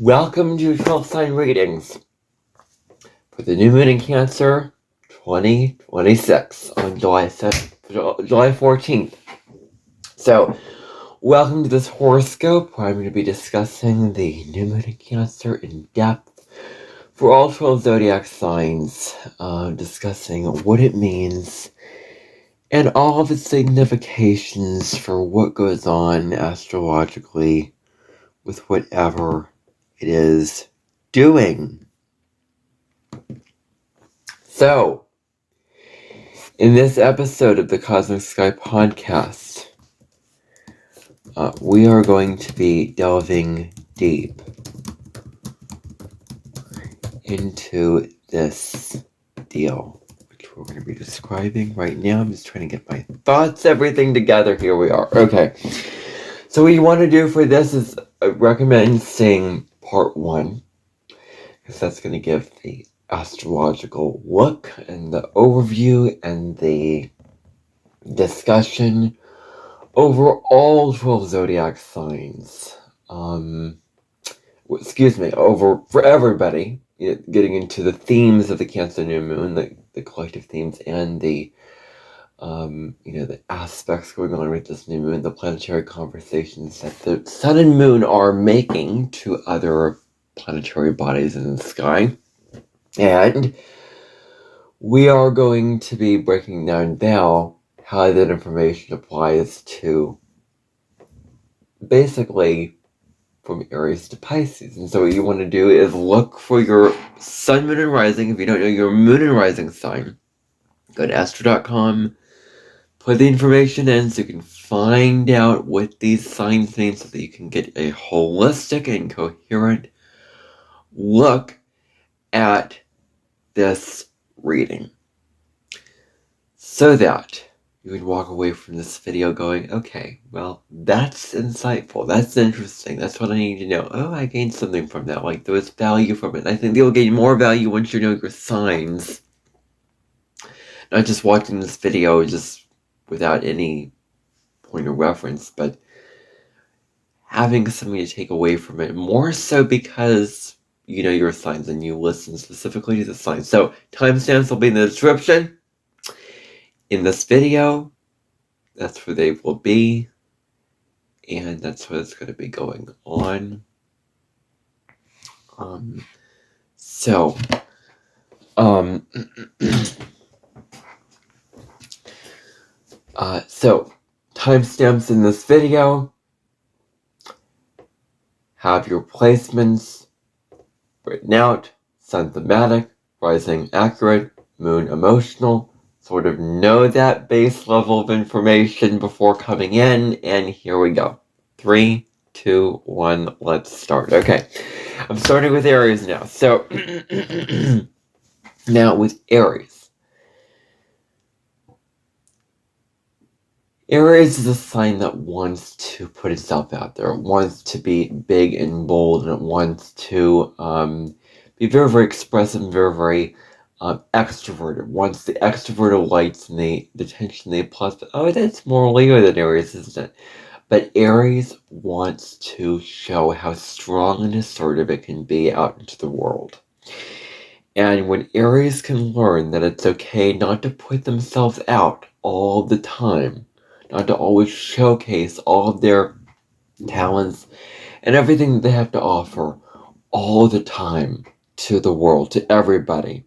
Welcome to 12 sign readings for the new moon in Cancer 2026 on July 14th. So, welcome to this horoscope where I'm going to be discussing the new moon in Cancer in depth for all 12 zodiac signs, discussing what it means and all of its significations for what goes on astrologically with whatever it is doing. So, in this episode of the Cosmic Sky Podcast, we are going to be delving deep into this deal, which we're going to be describing right now. I'm just trying to get my thoughts, everything together. Here we are. Okay. So what you want to do for this is recommend seeing part 1, because that's going to give the astrological look and the overview and the discussion over all 12 zodiac signs. For everybody, getting into the themes of the Cancer new moon, the collective themes, and the the aspects going on with this new moon, the planetary conversations that the sun and moon are making to other planetary bodies in the sky. And we are going to be breaking down now how that information applies to basically from Aries to Pisces. And so what you want to do is look for your sun, moon, and rising. If you don't know your moon and rising sign, go to astro.com, put the information in so you can find out what these signs mean so that you can get a holistic and coherent look at this reading, so that you would walk away from this video going, okay, well, that's insightful, that's interesting, that's what I need to know. Oh, I gained something from that, like there was value from it. I think you'll gain more value once you know your signs, not just watching this video just without any point of reference, but having something to take away from it, more so because you know your signs and you listen specifically to the signs. So timestamps will be in the description. In this video, that's where they will be, and that's what's going to be going on. So timestamps in this video, have your placements written out, sun thematic, rising accurate, moon emotional. Sort of know that base level of information before coming in, and here we go. 3, 2, 1, let's start. Okay, I'm starting with Aries now. So, now with Aries. Aries is a sign that wants to put itself out there. It wants to be big and bold, and it wants to be very, very expressive and very, very extroverted. Wants the extroverted lights and the attention, the plus. Oh, that's more Leo than Aries, isn't it? But Aries wants to show how strong and assertive it can be out into the world. And when Aries can learn that it's okay not to put themselves out all the time, not to always showcase all of their talents and everything that they have to offer all the time to the world, to everybody,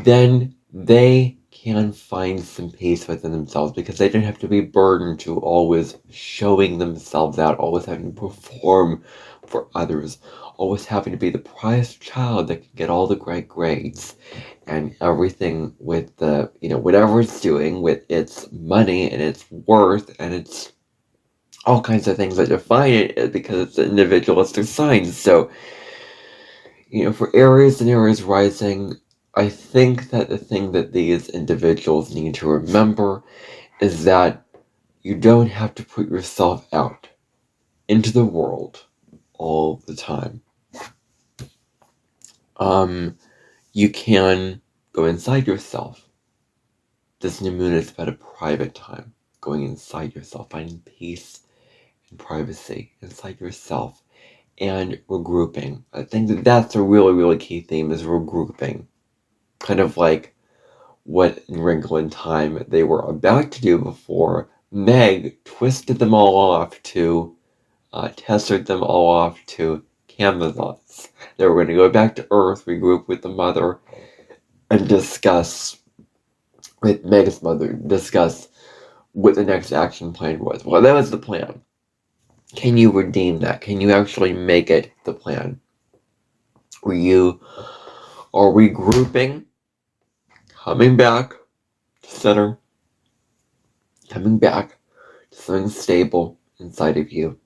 then they can find some peace within themselves, because they don't have to be burdened to always showing themselves out, always having to perform for others, always having to be the prized child that can get all the great grades and everything with the, whatever it's doing with its money and its worth and its all kinds of things that define it, because it's an individualistic sign. So, for Aries and Aries rising, I think that the thing that these individuals need to remember is that you don't have to put yourself out into the world all the time. You can go inside yourself. This new moon is about a private time, going inside yourself, finding peace and privacy inside yourself, and regrouping. I think that that's a really, really key theme, is regrouping. Kind of like what in Wrinkle in Time they were about to do before Meg twisted them all off to, tested them all off to Camazotz. They were going to go back to Earth, regroup with the mother, and discuss, with Meg's mother, discuss what the next action plan was. Well, that was the plan. Can you redeem that? Can you actually make it the plan? Where you are regrouping, coming back to center, coming back to something stable inside of you,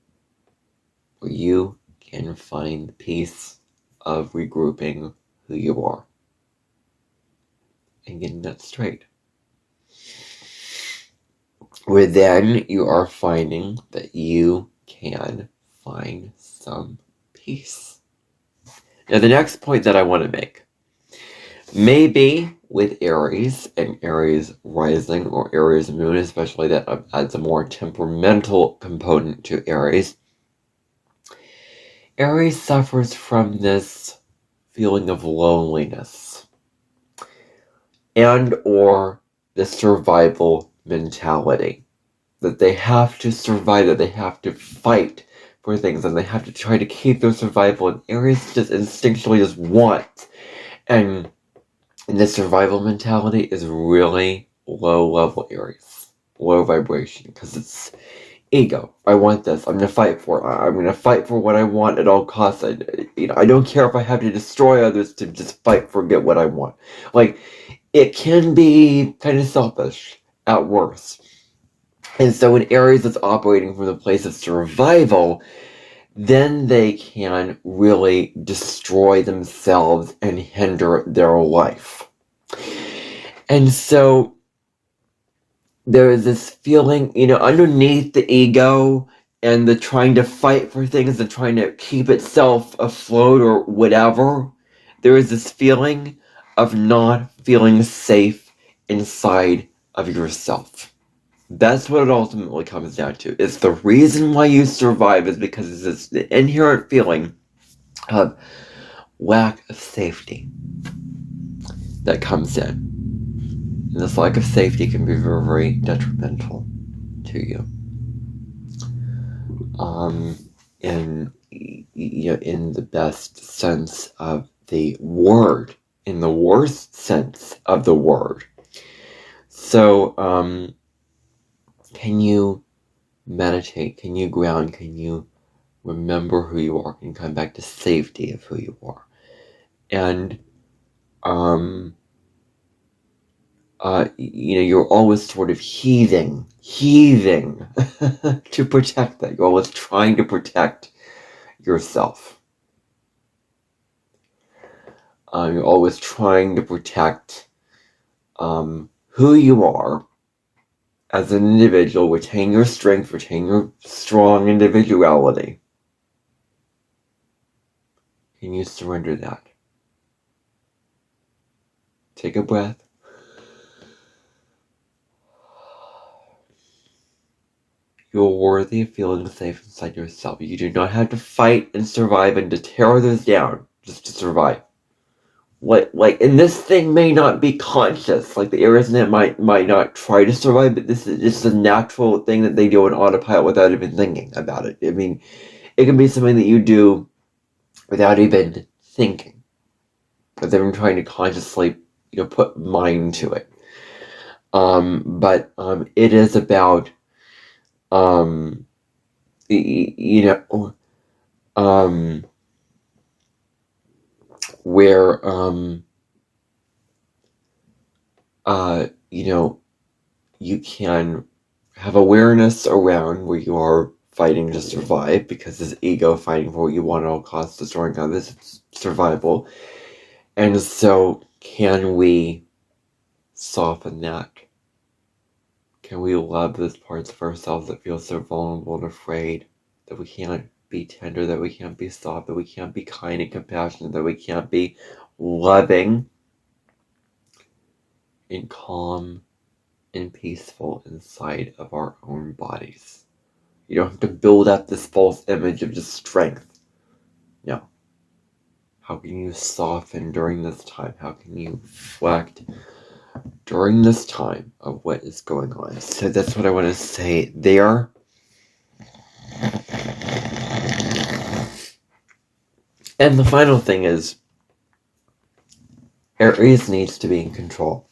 where you can find the peace of regrouping who you are and getting that straight. Where then you are finding that you can find some peace. Now, the next point that I want to make, maybe with Aries and Aries rising or Aries moon, especially, that adds a more temperamental component to Aries. Aries suffers from this feeling of loneliness and or the survival mentality, that they have to survive, that they have to fight for things, and they have to try to keep their survival, and Aries just instinctually just wants. And this survival mentality is really low level Aries, low vibration, because it's ego. I want this. I'm going to fight for it. I'm going to fight for what I want at all costs. I don't care if I have to destroy others to just fight for get what I want. Like, it can be kind of selfish at worst. And so when Aries is operating from the place of survival, then they can really destroy themselves and hinder their life. And so there is this feeling, underneath the ego and the trying to fight for things and trying to keep itself afloat or whatever, there is this feeling of not feeling safe inside of yourself. That's what it ultimately comes down to. It's the reason why you survive is because it's this inherent feeling of lack of safety that comes in. And this lack of safety can be very, very detrimental to you. In the best sense of the word, in the worst sense of the word. So, can you meditate? Can you ground? Can you remember who you are? Can you come back to safety of who you are? And, you're always sort of heaving to protect that. You're always trying to protect yourself. You're always trying to protect who you are as an individual, retain your strength, retain your strong individuality. Can you surrender that? Take a breath. You are worthy of feeling safe inside yourself. You do not have to fight and survive and to tear others down just to survive. And this thing may not be conscious. Like, the Aries might not try to survive, but this is just a natural thing that they do on autopilot without even thinking about it. I mean, it can be something that you do without even thinking, without even trying to consciously, put mind to it. But it is about, where, you can have awareness around where you are fighting to survive, because this ego fighting for what you want at all costs, destroying others, it's survival. And so, can we soften that? Can we love those parts of ourselves that feel so vulnerable and afraid, that we can't be tender, that we can't be soft, that we can't be kind and compassionate, that we can't be loving and calm and peaceful inside of our own bodies? You don't have to build up this false image of just strength. How can you soften during this time? How can you reflect during this time of what is going on? So that's what I want to say there. And the final thing is, Aries needs to be in control.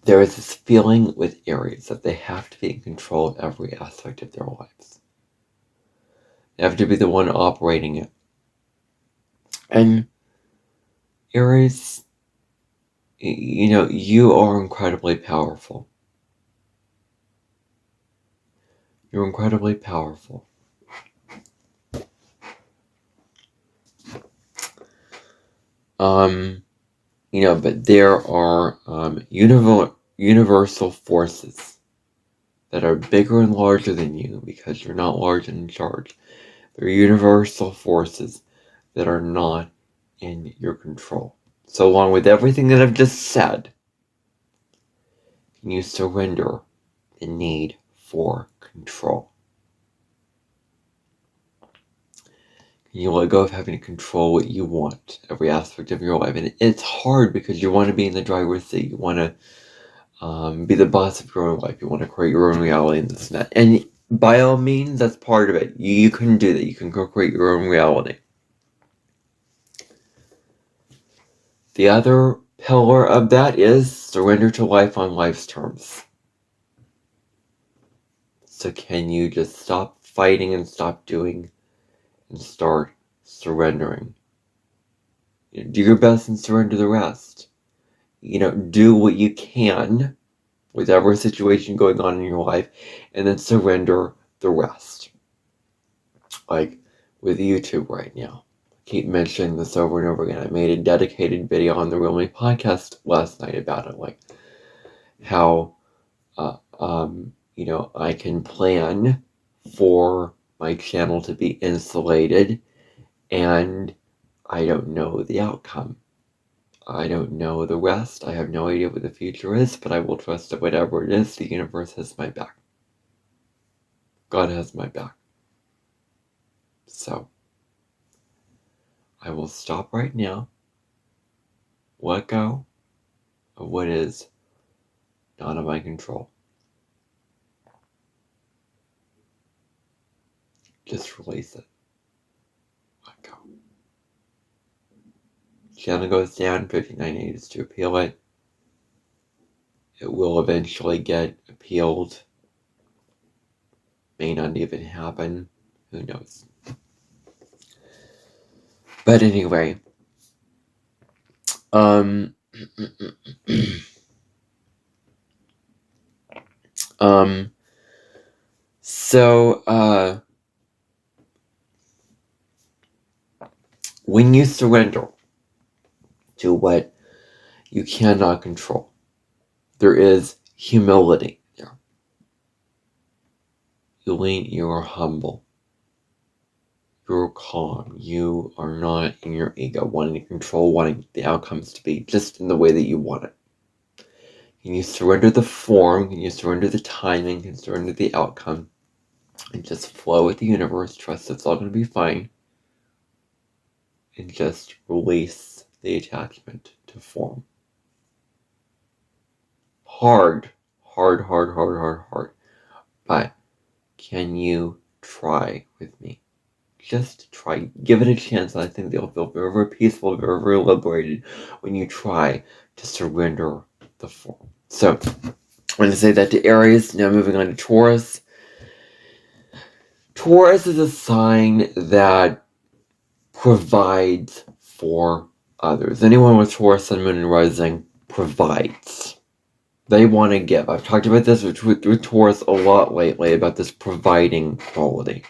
There is this feeling with Aries that they have to be in control of every aspect of their lives. They have to be the one operating it. And Aries, you are incredibly powerful. You're incredibly powerful. But there are universal forces that are bigger and larger than you because you're not large and in charge. There are universal forces that are not in your control. So along with everything that I've just said, can you surrender the need for control? Can you let go of having to control what you want, every aspect of your life? And it's hard because you want to be in the driver's seat. You want to be the boss of your own life. You want to create your own reality and this and that. And by all means, that's part of it. You can do that. You can create your own reality. The other pillar of that is surrender to life on life's terms. So can you just stop fighting and stop doing and start surrendering? Do your best and surrender the rest. Do what you can with every situation going on in your life and then surrender the rest. Like with YouTube right now. I keep mentioning this over and over again. I made a dedicated video on the Real Me podcast last night about it, like how I can plan for my channel to be insulated and I don't know the outcome. I don't know the rest. I have no idea what the future is, but I will trust that whatever it is, the universe has my back. God has my back. So, I will stop right now, let go of what is not in my control. Just release it. Let go. Channel goes down, 59 needs to appeal it. It will eventually get appealed. May not even happen. Who knows? But anyway, so when you surrender to what you cannot control, there is humility there. You are humble. You're calm. You are not in your ego, wanting to control, wanting the outcomes to be just in the way that you want it. Can you surrender the form? Can you surrender the timing? Can you surrender the outcome? And just flow with the universe. Trust it's all going to be fine. And just release the attachment to form. Hard. But can you try with me? Just try. Give it a chance. And I think they'll feel very, very peaceful, very, very liberated when you try to surrender the form. So, I'm going to say that to Aries. Now moving on to Taurus. Taurus is a sign that provides for others. Anyone with Taurus, Sun, Moon, and Rising provides. They want to give. I've talked about this with Taurus a lot lately, about this providing quality.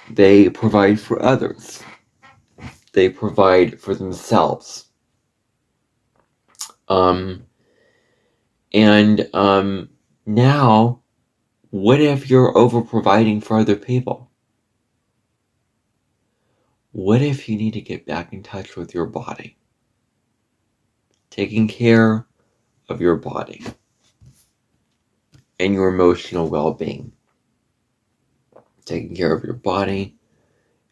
They provide for others. They provide for themselves. Now, what if you're over-providing for other people? What if you need to get back in touch with your body? Taking care of your body and your emotional well-being. Taking care of your body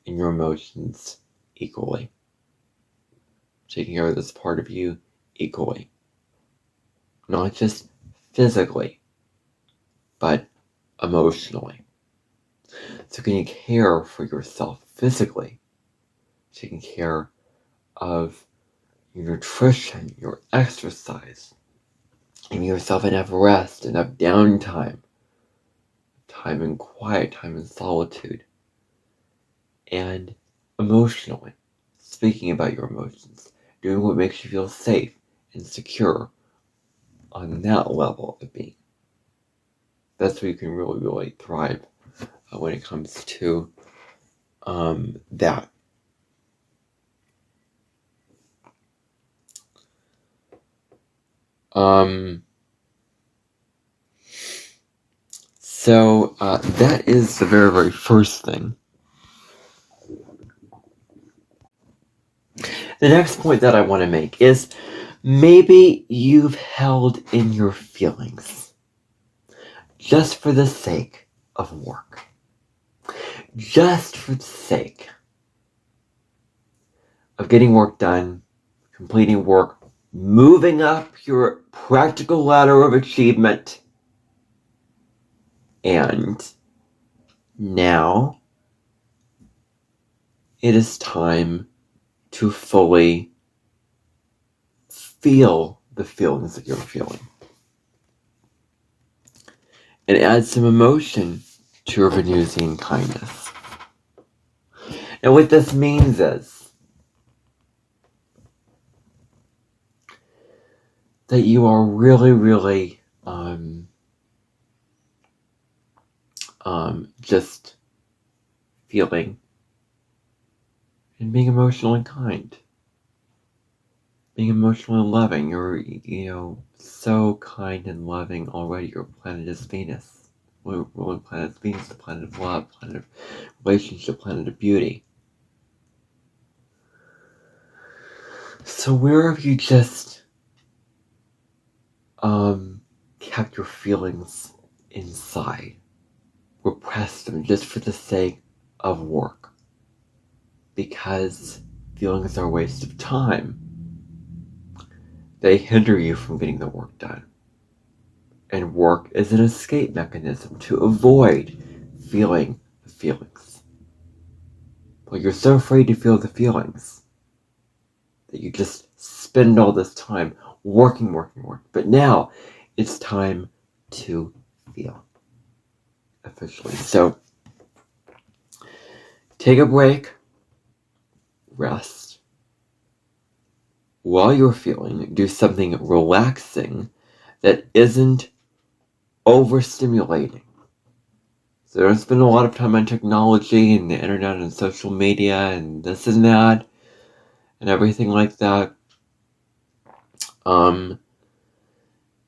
and your emotions equally. taking care of this part of you equally. Not just physically, but emotionally. So can you care for yourself physically? Taking care of your nutrition, your exercise, giving yourself enough rest, enough downtime, time in quiet, time in solitude, and emotionally, speaking about your emotions, doing what makes you feel safe and secure on that level of being. That's where you can really, really thrive when it comes to that. So that is the very, very first thing. The next point that I want to make is maybe you've held in your feelings just for the sake of work. Just for the sake of getting work done, completing work, moving up your practical ladder of achievement. And now it is time to fully feel the feelings that you're feeling. And add some emotion to your Venusian kindness. And what this means is that you are really, really just feeling and being emotional and kind. Being emotionally loving. You're, so kind and loving already. Your planet is Venus. Ruling planet is Venus, the planet of love, planet of relationship, planet of beauty. So where have you just kept your feelings inside, repressed them just for the sake of work? Because feelings are a waste of time. They hinder you from getting the work done. And work is an escape mechanism to avoid feeling the feelings. But you're so afraid to feel the feelings that you just spend all this time working. But now it's time to feel officially. So take a break, rest. While you're feeling, do something relaxing that isn't overstimulating. So don't spend a lot of time on technology and the internet and social media and this and that and everything like that.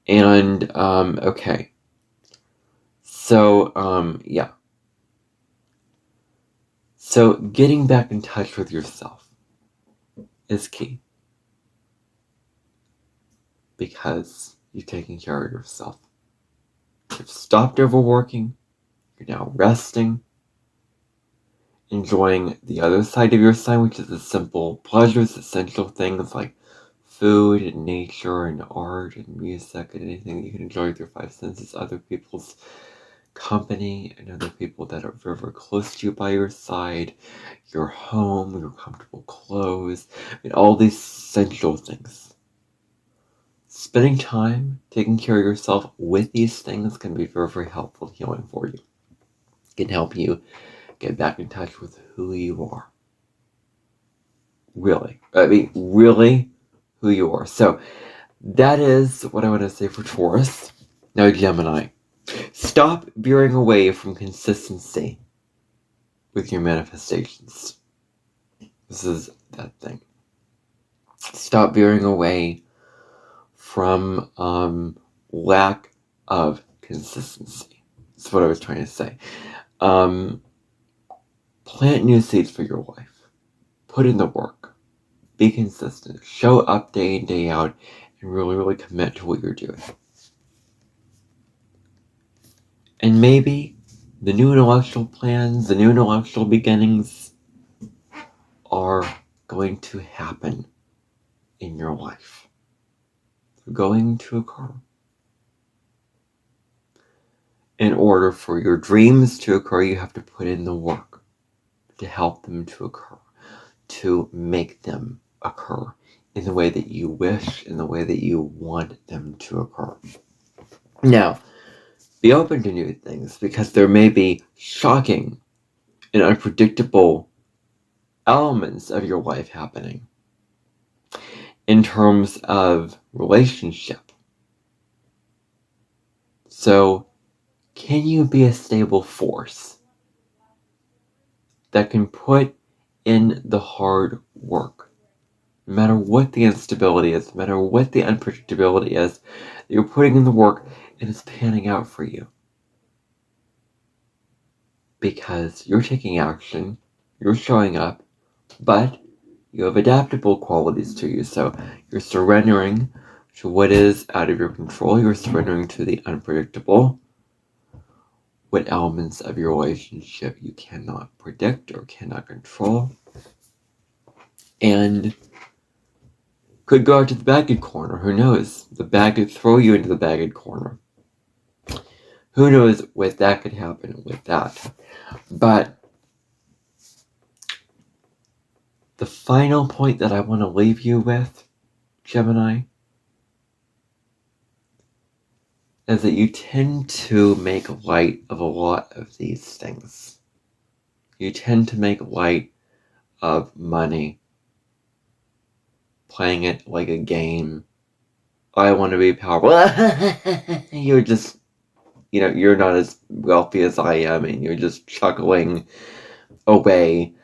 Okay. So, yeah. So getting back in touch with yourself is key. Because you've taken care of yourself. You've stopped overworking. You're now resting. Enjoying the other side of your sign, which is the simple pleasures, essential things like food and nature and art and music and anything that you can enjoy with your five senses, other people's company and other people that are very, very close to you by your side, your home, your comfortable clothes, and all these essential things. Spending time taking care of yourself with these things can be very, very helpful and healing for you. It can help you get back in touch with who you are. Really who you are. So that is what I want to say for Taurus. Now Gemini. Stop veering away from consistency with your manifestations. This is that thing. Stop veering away from lack of consistency. That's what I was trying to say. Plant new seeds for your life. Put in the work. Be consistent. Show up day in, day out, and really, really commit to what you're doing. And maybe the new intellectual plans, the new intellectual beginnings are going to happen in your life. They're going to occur. In order for your dreams to occur, you have to put in the work to help them to occur, to make them occur in the way that you wish, in the way that you want them to occur. Now, be open to new things, because there may be shocking and unpredictable elements of your life happening in terms of relationship. So, can you be a stable force that can put in the hard work, no matter what the instability is, no matter what the unpredictability is, that you're putting in the work and it's panning out for you? Because you're taking action, you're showing up, but you have adaptable qualities to you. So you're surrendering to what is out of your control. You're surrendering to the unpredictable. What elements of your relationship you cannot predict or cannot control. And could go out to the baggage corner. Who knows? The bag could throw you into the baggage corner. Who knows what that could happen with that. But the final point that I want to leave you with, Gemini, is that you tend to make light of a lot of these things. You tend to make light of money, playing it like a game. I want to be powerful. You're just, you're not as wealthy as I am, and you're just chuckling away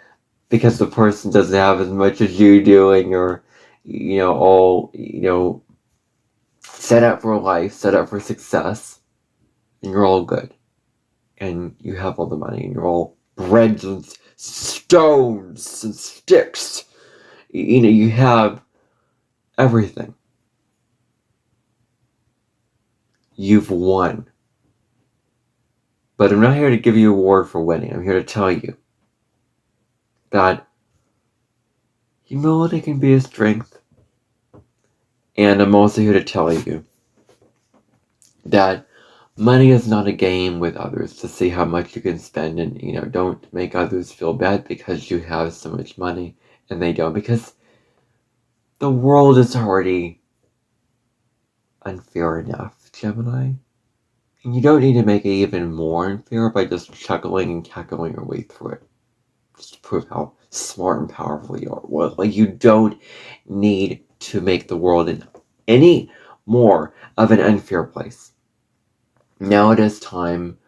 because the person doesn't have as much as you do, and you're, all, set up for life, set up for success, and you're all good. And you have all the money, and you're all bread and stones and sticks. You have everything. You've won. But I'm not here to give you an award for winning. I'm here to tell you that humility can be a strength. And I'm also here to tell you that money is not a game with others to see how much you can spend, and don't make others feel bad because you have so much money and they don't, because the world is already unfair enough, Gemini. And you don't need to make it even more unfair by just chuckling and cackling your way through it. Just to prove how smart and powerful you are. Well, you don't need to make the world any more of an unfair place. Now it is time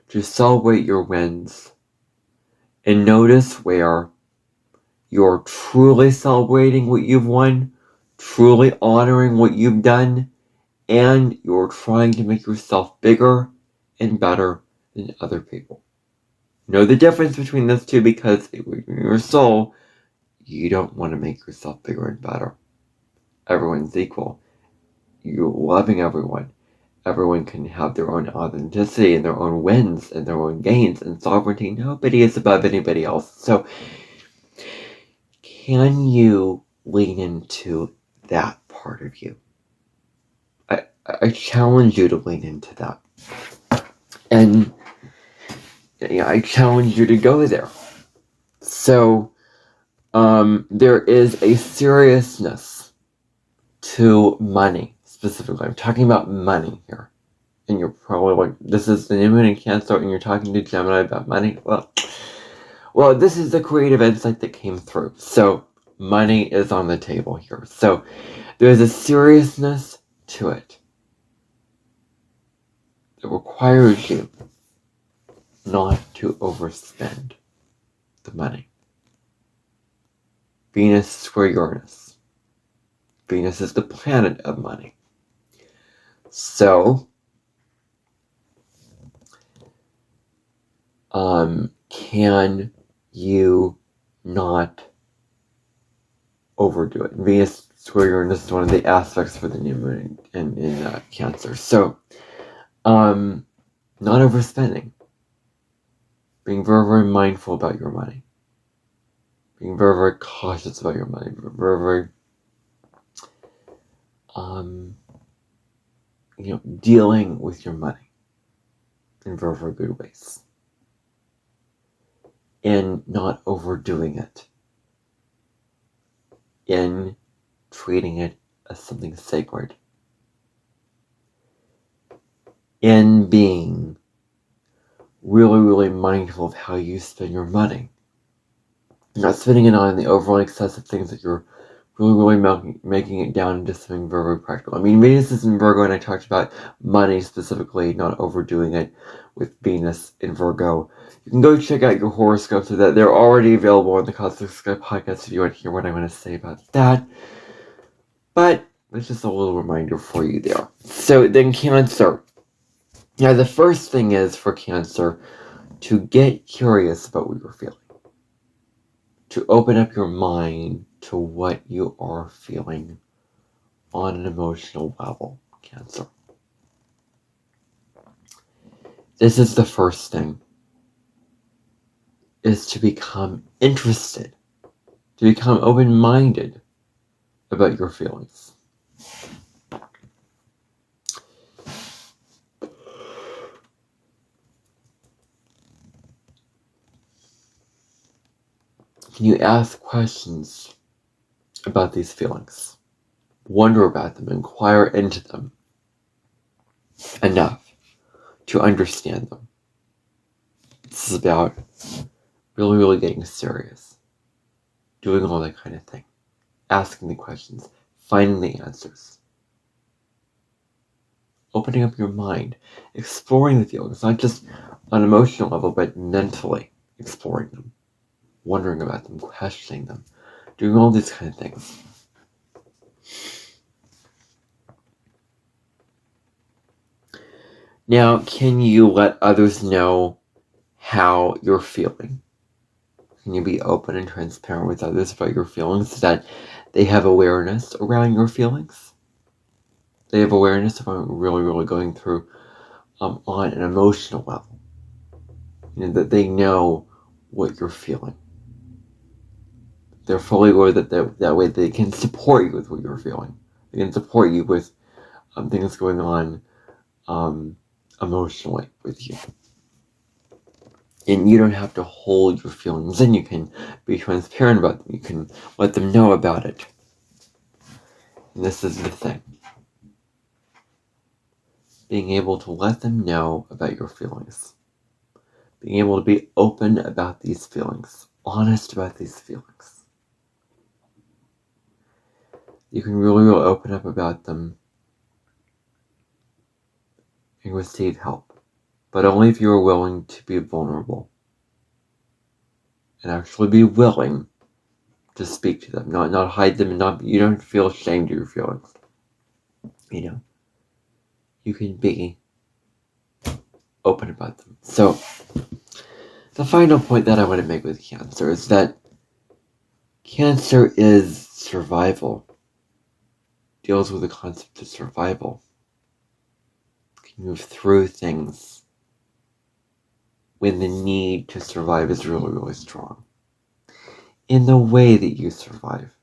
to celebrate your wins and notice where you're truly celebrating what you've won, truly honoring what you've done, and you're trying to make yourself bigger and better than other people. Know the difference between those two, because in your soul, you don't want to make yourself bigger and better. Everyone's equal. You're loving everyone. Everyone can have their own authenticity and their own wins and their own gains and sovereignty. Nobody is above anybody else. So, can you lean into that part of you? I challenge you to lean into that. And I challenge you to go there. So, there is a seriousness to money, specifically. I'm talking about money here. And you're probably like, this is the new moon in Cancer, and you're talking to Gemini about money? Well, this is the creative insight that came through. So, money is on the table here. So, there's a seriousness to it that requires you not to overspend the money. Venus is square Uranus. Venus is the planet of money. So, can you not overdo it? Venus square Uranus is one of the aspects for the new moon in Cancer. So, not overspending. Being very, very mindful about your money. Being very, very cautious about your money. Very, very dealing with your money in very, very good ways. In not overdoing it. In treating it as something sacred. In being really, really mindful of how you spend your money. You're not spending it on the overall excessive things that you're really, really making it down into something very, very practical. I mean, Venus is in Virgo, and I talked about money specifically, not overdoing it with Venus in Virgo. You can go check out your horoscopes, so that they're already available on the Cosmic Sky podcast if you want to hear what I'm going to say about that. But it's just a little reminder for you there. So then Cancer. Now the first thing is for Cancer to get curious about what you're feeling. To open up your mind to what you are feeling on an emotional level, Cancer. This is the first thing, is to become interested, to become open-minded about your feelings. Can you ask questions about these feelings? Wonder about them, inquire into them enough to understand them. This is about really, really getting serious, doing all that kind of thing, asking the questions, finding the answers, opening up your mind, exploring the feelings, not just on an emotional level, but mentally exploring them, wondering about them, questioning them, doing all these kind of things. Now, can you let others know how you're feeling? Can you be open and transparent with others about your feelings so that they have awareness around your feelings? They have awareness of what you're really, really going through on an emotional level. That they know what you're feeling. They're fully aware that way they can support you with what you're feeling. They can support you with things going on emotionally with you. And you don't have to hold your feelings in. You can be transparent about them. You can let them know about it. And this is the thing. Being able to let them know about your feelings. Being able to be open about these feelings. Honest about these feelings. You can really, really open up about them and receive help. But only if you are willing to be vulnerable. And actually be willing to speak to them. Not hide them, and you don't feel ashamed of your feelings. You can be open about them. So, the final point that I want to make with Cancer is that Cancer is survival. Deals with the concept of survival. Can move through things when the need to survive is really, really strong. In the way that you survive,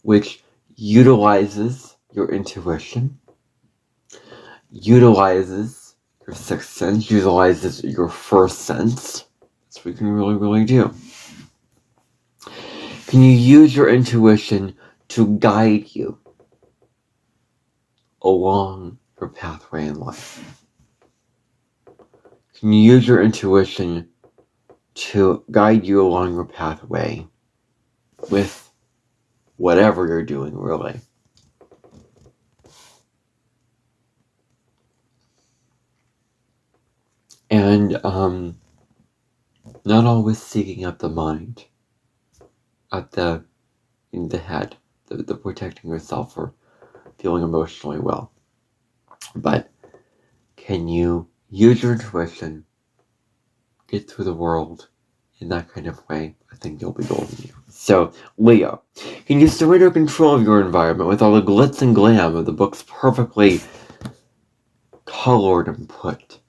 which utilizes your intuition, utilizes your sixth sense, utilizes your first sense. That's what you can really, really do. Can you use your intuition to guide you along your pathway in life? Can you use your intuition to guide you along your pathway with whatever you're doing, really? And not always seeking up the mind, in the head, the protecting yourself or feeling emotionally well. But can you use your intuition, get through the world in that kind of way? I think you'll be golden here. So, Leo, can you surrender control of your environment with all the glitz and glam of the books perfectly colored and put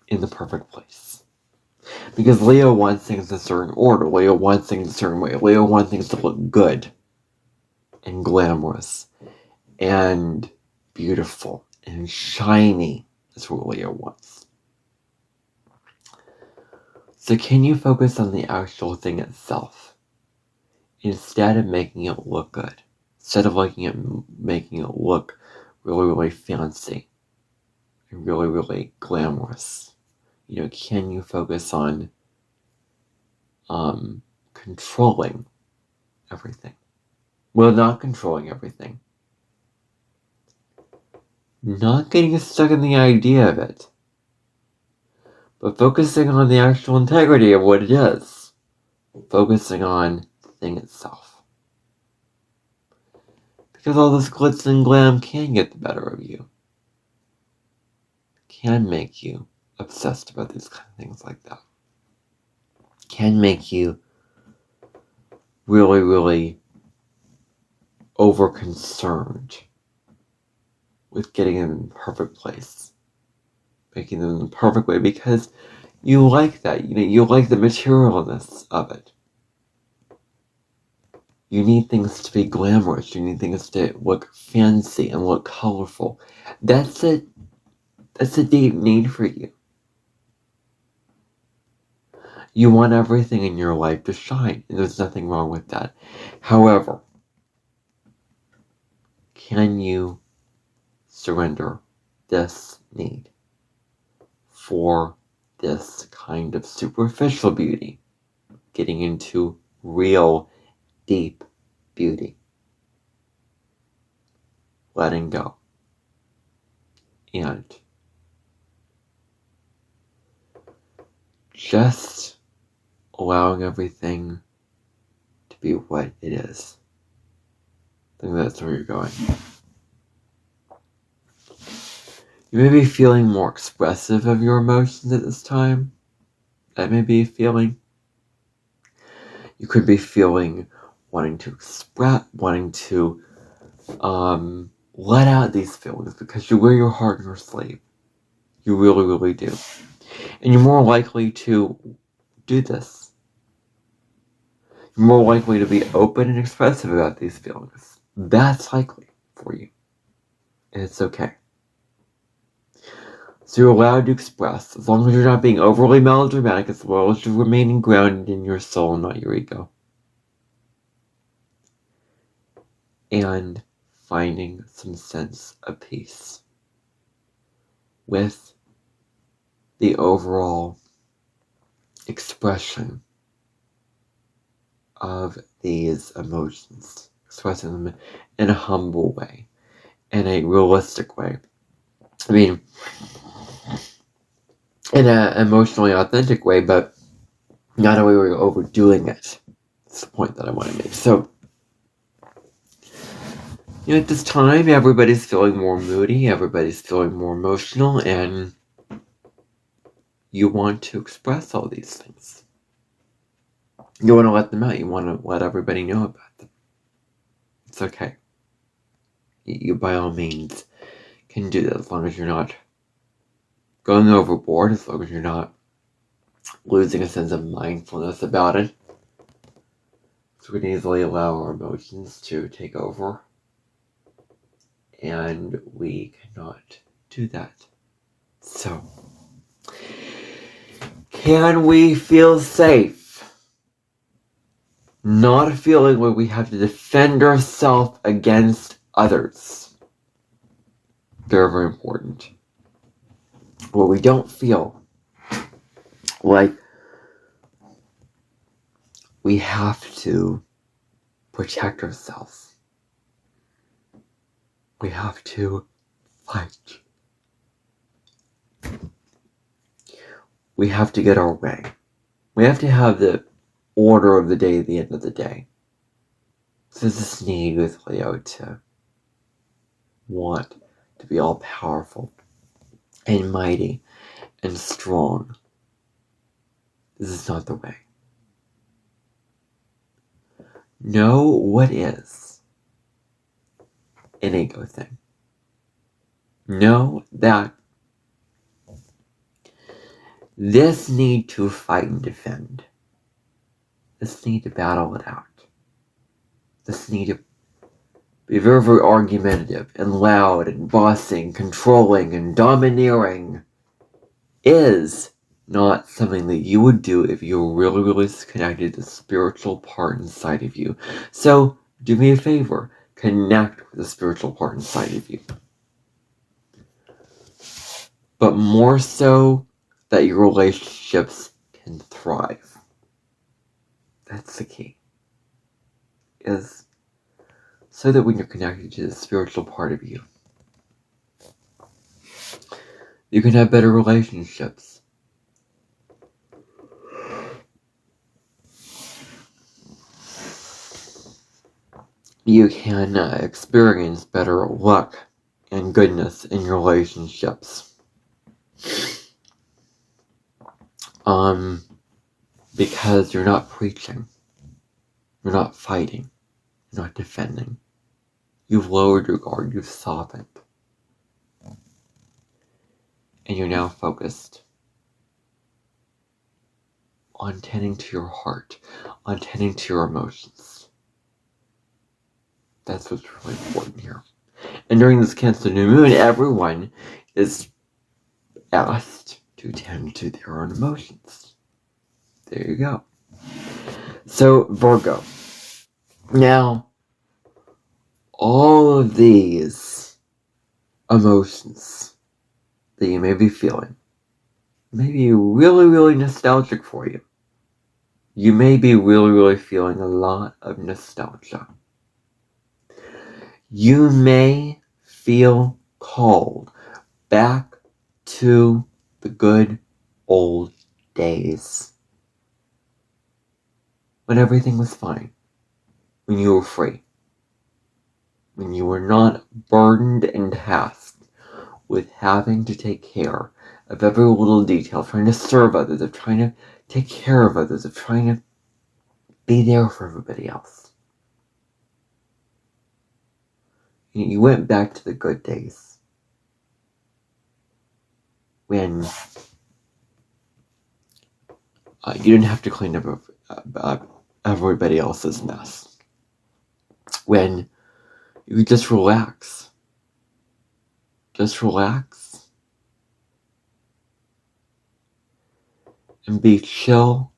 in the perfect place? Because Leo wants things in a certain order. Leo wants things a certain way. Leo wants things to look good and glamorous and beautiful and shiny is what Leo wants. So can you focus on the actual thing itself instead of making it look good? Instead of making it look really, really fancy and really, really glamorous. Can you focus on controlling everything? Well, not controlling everything. Not getting stuck in the idea of it. But focusing on the actual integrity of what it is. Focusing on the thing itself. Because all this glitz and glam can get the better of you. Can make you obsessed about these kind of things like that. Can make you really, really over-concerned with getting them in the perfect place. Making them in the perfect way because you like that. You like the materialness of it. You need things to be glamorous. You need things to look fancy and look colorful. That's a deep need for you. You want everything in your life to shine, and there's nothing wrong with that. However, can you surrender this need for this kind of superficial beauty, getting into real, deep beauty? Letting go. And just allowing everything to be what it is. I think that's where you're going. You may be feeling more expressive of your emotions at this time. That may be a feeling. You could be feeling wanting to let out these feelings because you wear your heart on your sleeve. You really, really do. And you're more likely to do this. You're more likely to be open and expressive about these feelings. That's likely for you. And it's okay. So you're allowed to express, as long as you're not being overly melodramatic, as well as you're remaining grounded in your soul, not your ego. And finding some sense of peace with the overall expression of these emotions. Expressing them in a humble way, in a realistic way. I mean, in an emotionally authentic way, but not a way where you're overdoing it. That's the point that I want to make. So, at this time, everybody's feeling more moody, everybody's feeling more emotional, and you want to express all these things. You want to let them out. You want to let everybody know about them. It's okay. You, by all means, can do that as long as you're not going overboard, as long as you're not losing a sense of mindfulness about it. So we can easily allow our emotions to take over. And we cannot do that. So, can we feel safe? Not a feeling where we have to defend ourselves against others. Very, very important. Where we don't feel like we have to protect ourselves. We have to fight. We have to get our way. We have to have the order of the day at the end of the day. So there's this need with Leo to want to be all powerful and mighty and strong. This is not the way. Know what is an ego thing. Know that this need to fight and defend, this need to battle it out, this need to be very, very argumentative and loud and bossing, controlling and domineering is not something that you would do if you were really, really connected to the spiritual part inside of you. So do me a favor, connect with the spiritual part inside of you. But more so that your relationships can thrive. That's the key. Is so that when you're connected to the spiritual part of you, you can have better relationships. You can experience better luck and goodness in your relationships. Because you're not preaching, you're not fighting, you're not defending. You've lowered your guard, you've softened. And you're now focused on tending to your heart, on tending to your emotions. That's what's really important here. And during this Cancer new moon, everyone is asked to tend to their own emotions. There you go. So, Virgo. Now, all of these emotions that you may be feeling may be really, really nostalgic for you. You may be really, really feeling a lot of nostalgia. You may feel called back to the good old days. When everything was fine. When you were free. When you were not burdened and tasked with having to take care of every little detail, trying to serve others, of trying to take care of others, of trying to be there for everybody else. You went back to the good days. When you didn't have to clean up everybody else's mess. When you could just relax. Just relax. And be chill.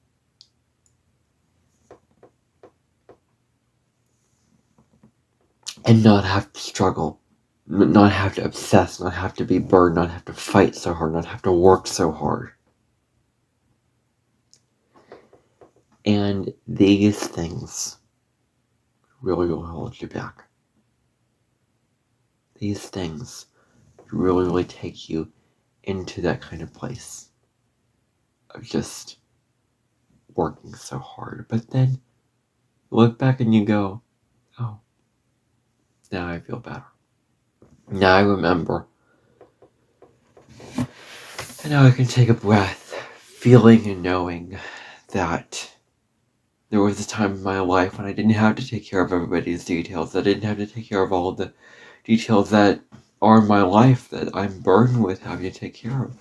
And not have to struggle. Not have to obsess. Not have to be burdened. Not have to fight so hard. Not have to work so hard. And these things really will hold you back. These things really, really take you into that kind of place of just working so hard. But then you look back and you go, oh, now I feel better. Now I remember. And now I can take a breath, feeling and knowing that there was a time in my life when I didn't have to take care of everybody's details. I didn't have to take care of all the details that are in my life that I'm burdened with having to take care of.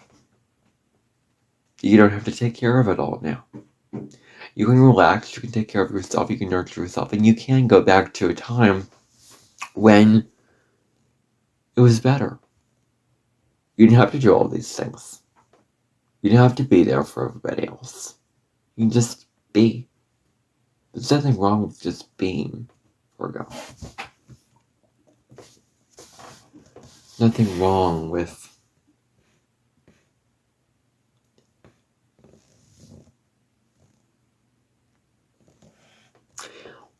You don't have to take care of it all now. You can relax, you can take care of yourself, you can nurture yourself, and you can go back to a time when it was better. You didn't have to do all these things. You didn't have to be there for everybody else. You can just be. There's nothing wrong with just being, Virgo. Nothing wrong with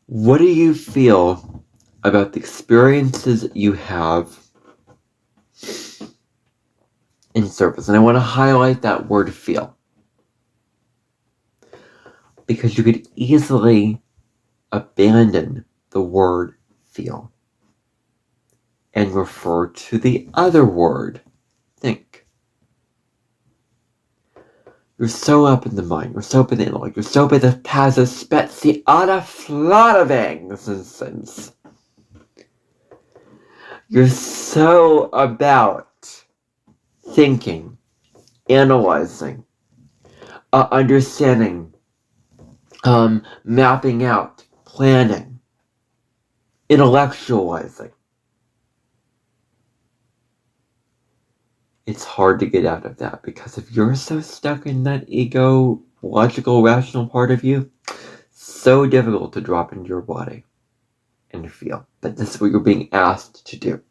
what do you feel about the experiences you have in service? And I want to highlight that word feel. Because you could easily abandon the word feel and refer to the other word, think. You're so up in the mind, you're so up in the intellect, you're so up in the passive sense. You're so about thinking, analyzing, understanding, mapping out, planning. intellectualizing. It's hard to get out of that, because if you're so stuck in that ego, logical, rational part of you, so difficult to drop into your body and feel. But this is what you're being asked to do.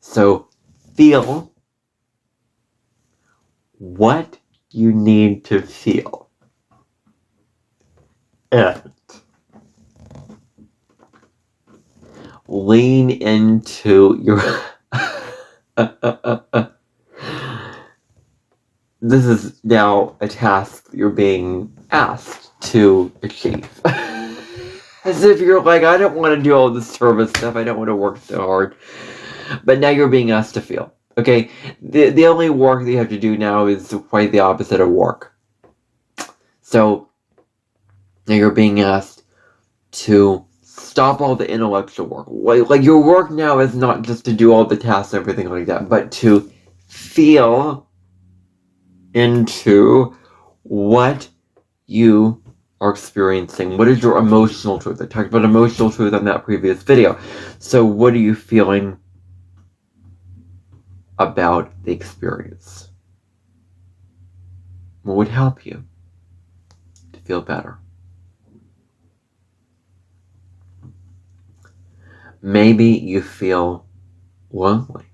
So feel what you need to feel. And lean into your... This is now a task you're being asked to achieve. As if you're like, I don't want to do all this service stuff, I don't want to work so hard. But now you're being asked to feel. Okay? The only work that you have to do now is quite the opposite of work. So, now you're being asked to stop all the intellectual work. Like your work now is not just to do all the tasks and everything like that, but to feel into what you are experiencing. What is your emotional truth? I talked about emotional truth on that previous video. So what are you feeling about the experience? What would help you to feel better? Maybe you feel lonely.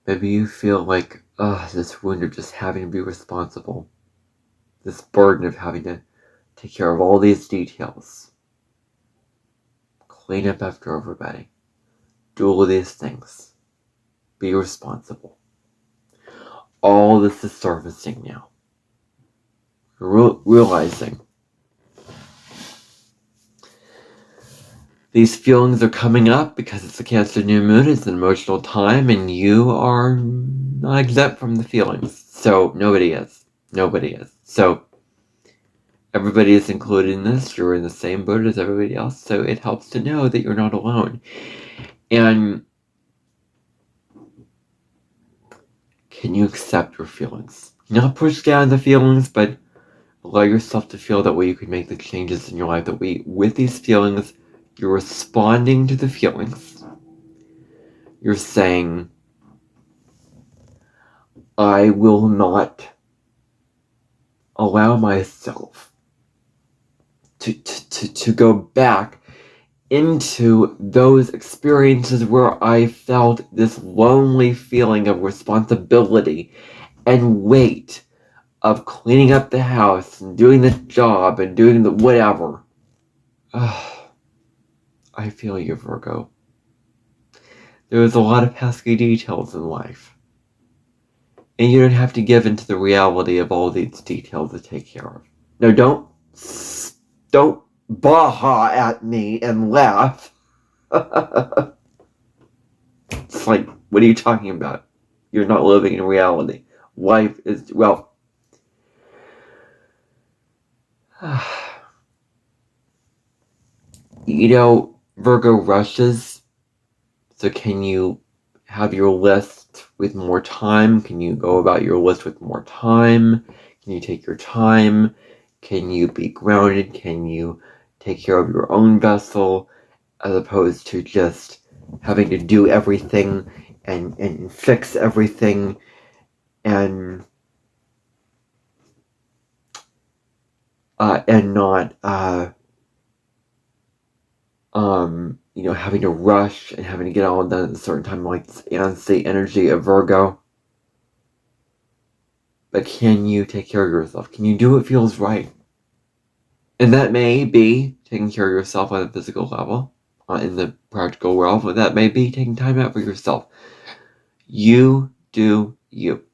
Maybe you feel like, this wound of just having to be responsible. This burden of having to take care of all these details. Clean up after everybody. Do all of these things. Be responsible. All this is surfacing now. Realizing these feelings are coming up because it's a Cancer new moon, it's an emotional time, and you are not exempt from the feelings. So nobody is. Nobody is. So everybody is included in this. You're in the same boat as everybody else. So it helps to know that you're not alone. And can you accept your feelings? Not push down the feelings, but allow yourself to feel that way you can make the changes in your life. That way, with these feelings, you're responding to the feelings. You're saying, I will not allow myself to go back into those experiences where I felt this lonely feeling of responsibility and weight of cleaning up the house and doing the job and doing the whatever. I feel you, Virgo. There's a lot of pesky details in life. And you don't have to give into the reality of all these details to take care of. No, don't baha at me and laugh. It's like, what are you talking about? You're not living in reality. Life is, well... You know, Virgo rushes. So can you have your list with more time? Can you go about your list with more time? Can you take your time? Can you be grounded? Can you take care of your own vessel as opposed to just having to do everything and fix everything and not having to rush and having to get all done at a certain time, like the energy of Virgo. But can you take care of yourself? Can you do what feels right? And that may be taking care of yourself on a physical level, in the practical world, but that may be taking time out for yourself. You do you.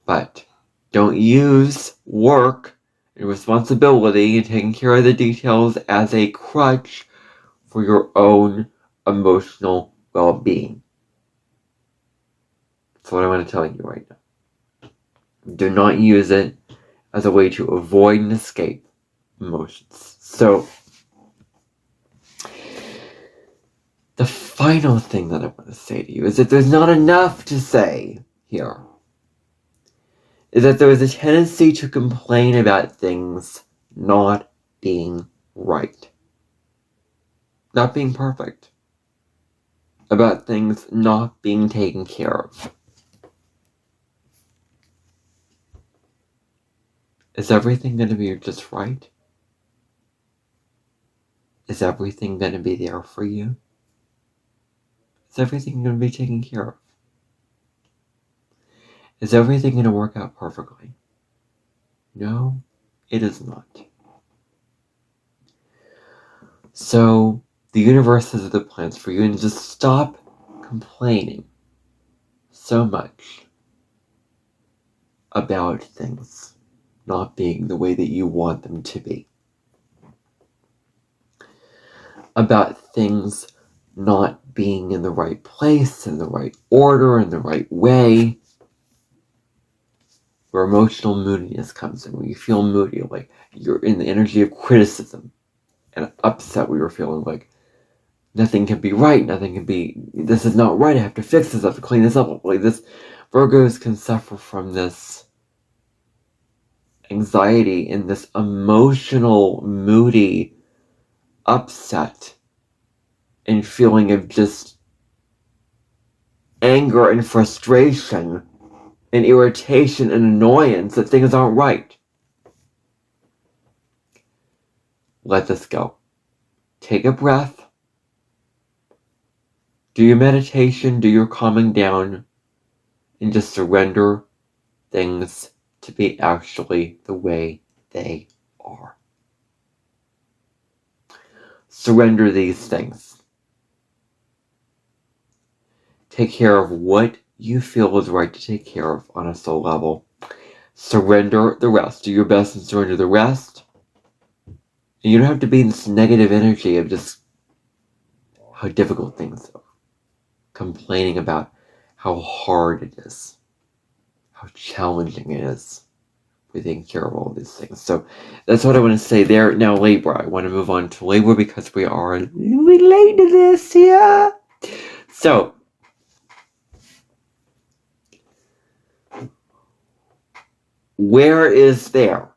But don't use work and responsibility and taking care of the details as a crutch for your own emotional well-being. That's what I want to tell you right now. Do not use it as a way to avoid and escape emotions. So, the final thing that I want to say to you is that there's not enough to say here. is that there is a tendency to complain about things not being right, not being perfect, about things not being taken care of. Is everything going to be just right? Is everything going to be there for you? Is everything going to be taken care of? Is everything going to work out perfectly? No, it is not. So, the universe has other plans for you, and just stop complaining so much about things not being the way that you want them to be. About things not being in the right place, in the right order, in the right way. Where emotional moodiness comes in, when you feel moody, like you're in the energy of criticism and upset, where you're feeling like nothing can be right, this is not right, I have to fix this, I have to clean this up. Like this, Virgos can suffer from this anxiety and this emotional, moody upset and feeling of just anger and frustration and irritation and annoyance that things aren't right. Let this go. Take a breath. Do your meditation, do your calming down, and just surrender things to be actually the way they are. Surrender these things. Take care of what you feel is right to take care of on a soul level. Surrender the rest. Do your best and surrender the rest. And you don't have to be in this negative energy of just how difficult things are. Complaining about how hard it is. How challenging it is. We take care of all these things. So that's what I want to say there. Now Libra. I want to move on to Libra because we are a little bit late to this, yeah? So, where is there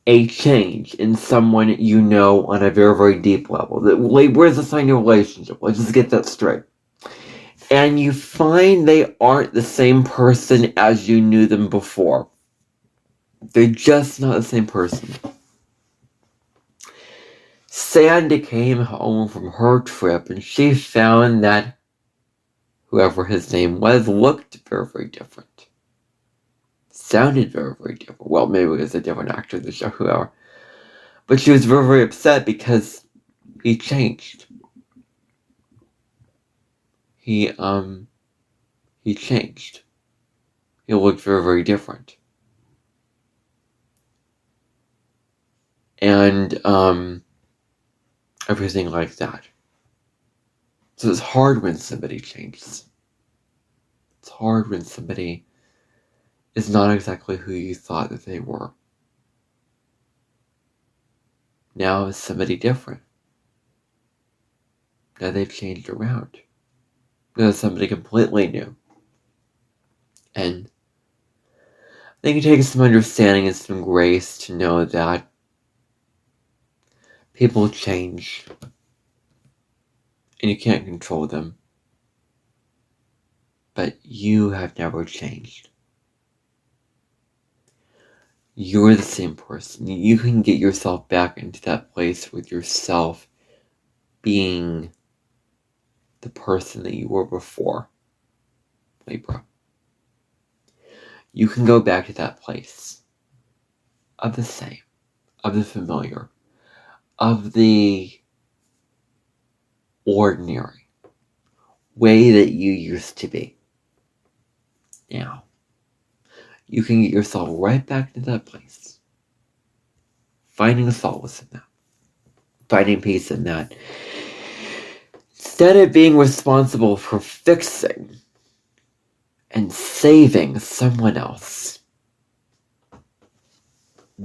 a change in someone you know on a very, very deep level? Libra is a sign of relationship. Let's just get that straight. And you find they aren't the same person as you knew them before. They're just not the same person. Sandy came home from her trip and she found that whoever his name was looked very, very different. Sounded very, very different. Well, maybe it was a different actor in the show, whoever. But she was very, very upset because he changed. He changed. He looked very, very different. And, everything like that. So it's hard when somebody changes. It's hard when somebody is not exactly who you thought that they were. Now it's somebody different. Now they've changed around. Now it's somebody completely new. And I think it takes some understanding and some grace to know that people change. And you can't control them. But you have never changed. You're the same person. You can get yourself back into that place with yourself being the person that you were before, Libra. You can go back to that place of the same, of the familiar, of the ordinary way that you used to be. Now, you can get yourself right back to that place. Finding solace in that. Finding peace in that. Instead of being responsible for fixing and saving someone else,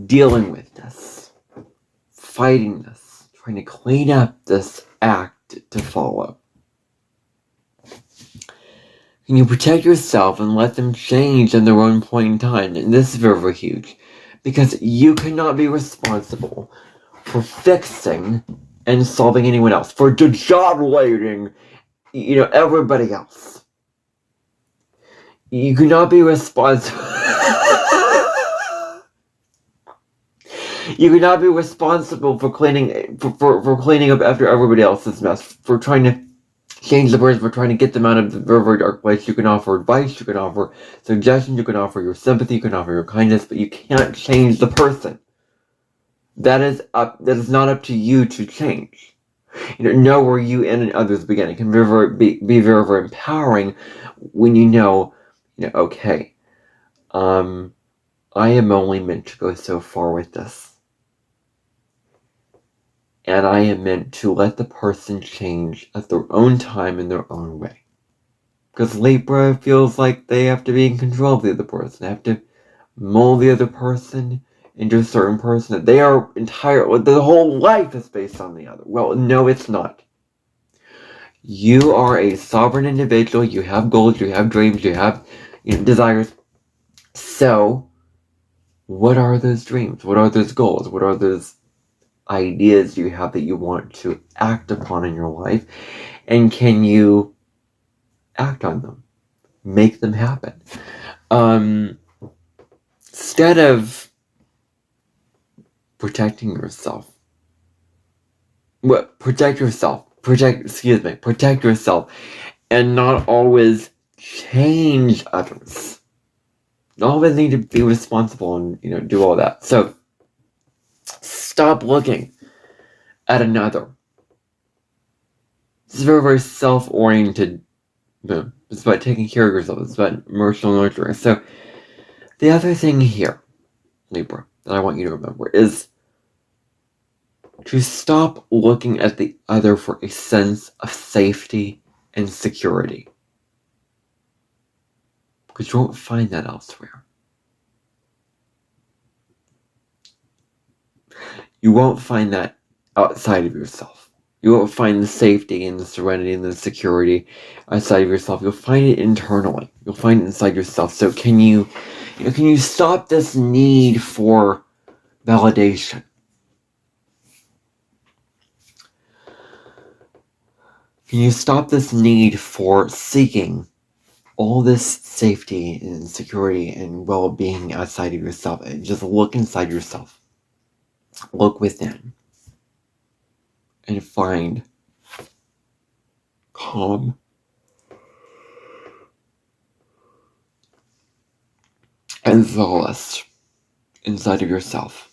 dealing with this, fighting this, trying to clean up this act to follow. Can you protect yourself and let them change in their own point in time? And this is very, very huge. Because you cannot be responsible for fixing and solving anyone else. For degenerating, everybody else. You cannot be responsible. You cannot be responsible for cleaning for cleaning up after everybody else's mess. For trying to change the person, for trying to get them out of the very, very dark place. You can offer advice, you can offer suggestions, you can offer your sympathy, you can offer your kindness, but you can't change the person. That is not up to you to change. Know where you end and others begin. It can be very, very empowering when okay, I am only meant to go so far with this. And I am meant to let the person change at their own time in their own way. Because Libra feels like they have to be in control of the other person. They have to mold the other person into a certain person. That they are the whole life is based on the other. Well, no, it's not. You are a sovereign individual. You have goals, you have dreams, you have desires. So, what are those dreams? What are those goals? What are those ideas you have that you want to act upon in your life? And can you act on them? Make them happen. Instead of protecting yourself. Protect yourself and not always change others. Not always need to be responsible and do all that. So stop looking at another. This is very, very self-oriented. It's about taking care of yourself. It's about emotional nurturing. So the other thing here, Libra, that I want you to remember is to stop looking at the other for a sense of safety and security. Because you won't find that elsewhere. You won't find that outside of yourself. You won't find the safety and the serenity and the security outside of yourself. You'll find it internally. You'll find it inside yourself. So can you stop this need for validation? Can you stop this need for seeking all this safety and security and well-being outside of yourself and just look inside yourself? Look within and find calm and solace inside of yourself.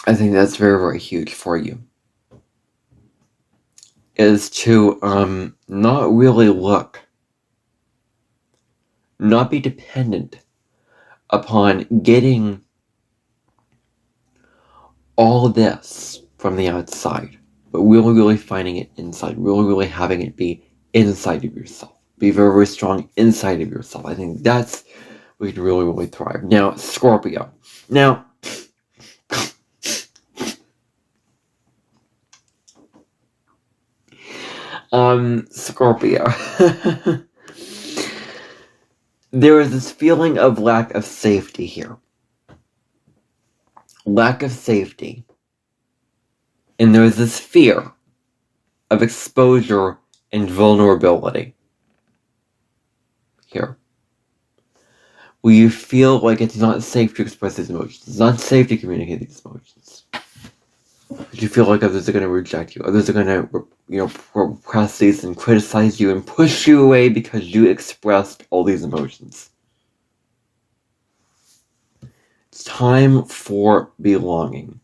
I think that's very, very huge for you. Is to not really not be dependent upon getting all this from the outside, but really, really finding it inside, really, really having it be inside of yourself. Be very, very strong inside of yourself. I think that's where you can really, really thrive. Now, Scorpio. Now, Scorpio. There is this feeling of lack of safety here. Lack of safety. And there's this fear of exposure and vulnerability here. Where you feel like it's not safe to express these emotions. It's not safe to communicate these emotions. You feel like others are going to reject you. Others are going to, repress these and criticize you and push you away because you expressed all these emotions. It's time for belonging.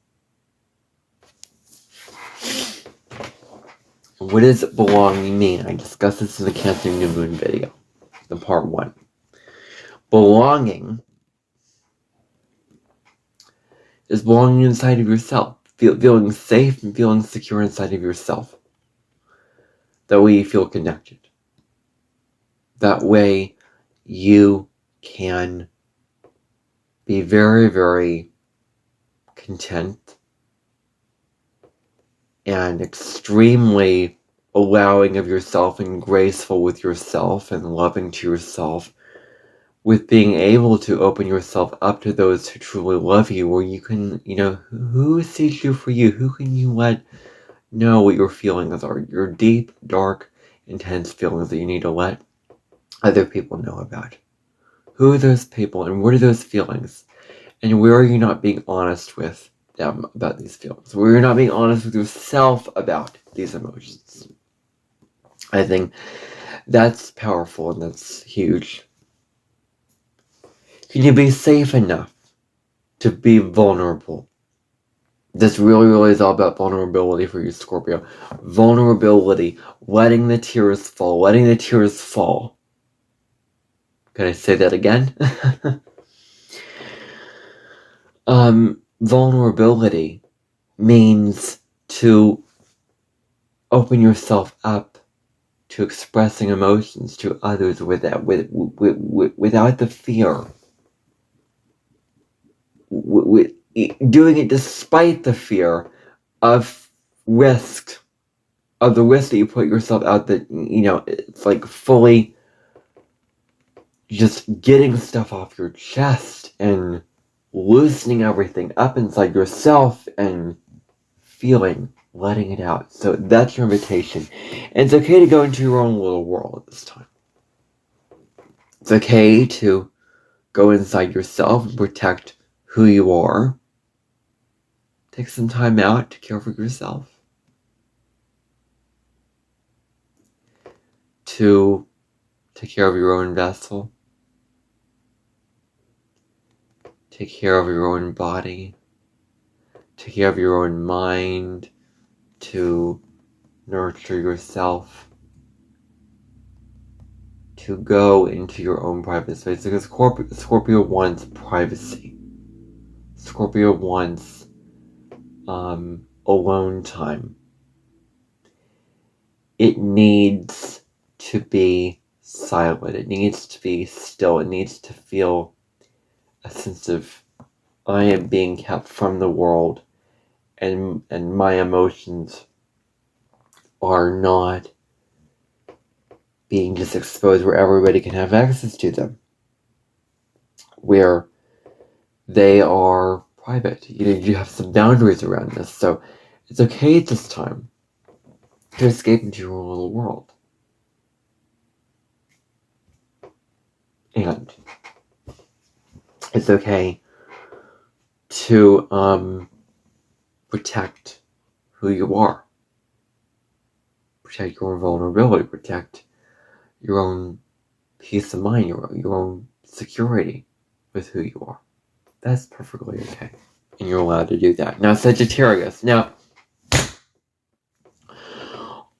What does belonging mean? I discussed this in the Cancer New Moon video, the part 1. Belonging is belonging inside of yourself. Feeling safe and feeling secure inside of yourself. That way you feel connected. That way you can be very, very content and extremely allowing of yourself and graceful with yourself and loving to yourself, with being able to open yourself up to those who truly love you, where you can, who sees you for you? Who can you let know what your feelings are? Your deep, dark, intense feelings that you need to let other people know about. Who are those people and what are those feelings? And where are you not being honest with them about these feelings? Where you're not being honest with yourself about these emotions? I think that's powerful and that's huge. Can you be safe enough to be vulnerable? This really is all about vulnerability for you, Scorpio. Vulnerability, letting the tears fall, letting the tears fall. Can I say that again? Vulnerability means to open yourself up to expressing emotions to others without the fear. Doing it despite the fear of risk, of the risk that you put yourself out, that, it's like fully just getting stuff off your chest and loosening everything up inside yourself and letting it out. So that's your invitation. And it's okay to go into your own little world at this time. It's okay to go inside yourself and protect who you are. Take some time out to care for yourself. To take care of your own vessel. Take care of your own body. Take care of your own mind. To nurture yourself. To go into your own private space. Because Scorpio wants privacy. Scorpio wants alone time. It needs to be silent. It needs to be still. It needs to feel a sense of, I am being kept from the world, and my emotions are not being just exposed where everybody can have access to them, where they are private. You have some boundaries around this, so it's okay at this time to escape into your own little world. And it's okay to protect who you are. Protect your own vulnerability. Protect your own peace of mind, your own security with who you are. That's perfectly okay. And you're allowed to do that. Now, Sagittarius. Now,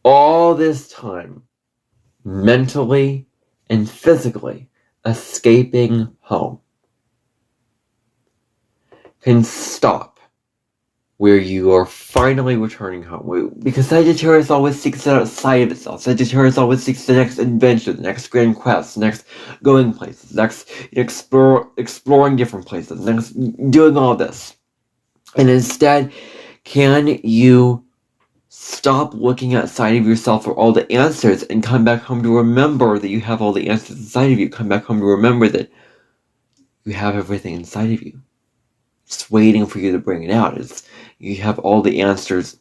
all this time, mentally and physically escaping home can stop where you are finally returning home. Because Sagittarius always seeks it outside of itself. Sagittarius always seeks the next adventure, the next grand quest, the next going places, next exploring different places, next doing all this. And instead, can you stop looking outside of yourself for all the answers and come back home to remember that you have all the answers inside of you? Come back home to remember that you have everything inside of you. It's waiting for you to bring it out. You have all the answers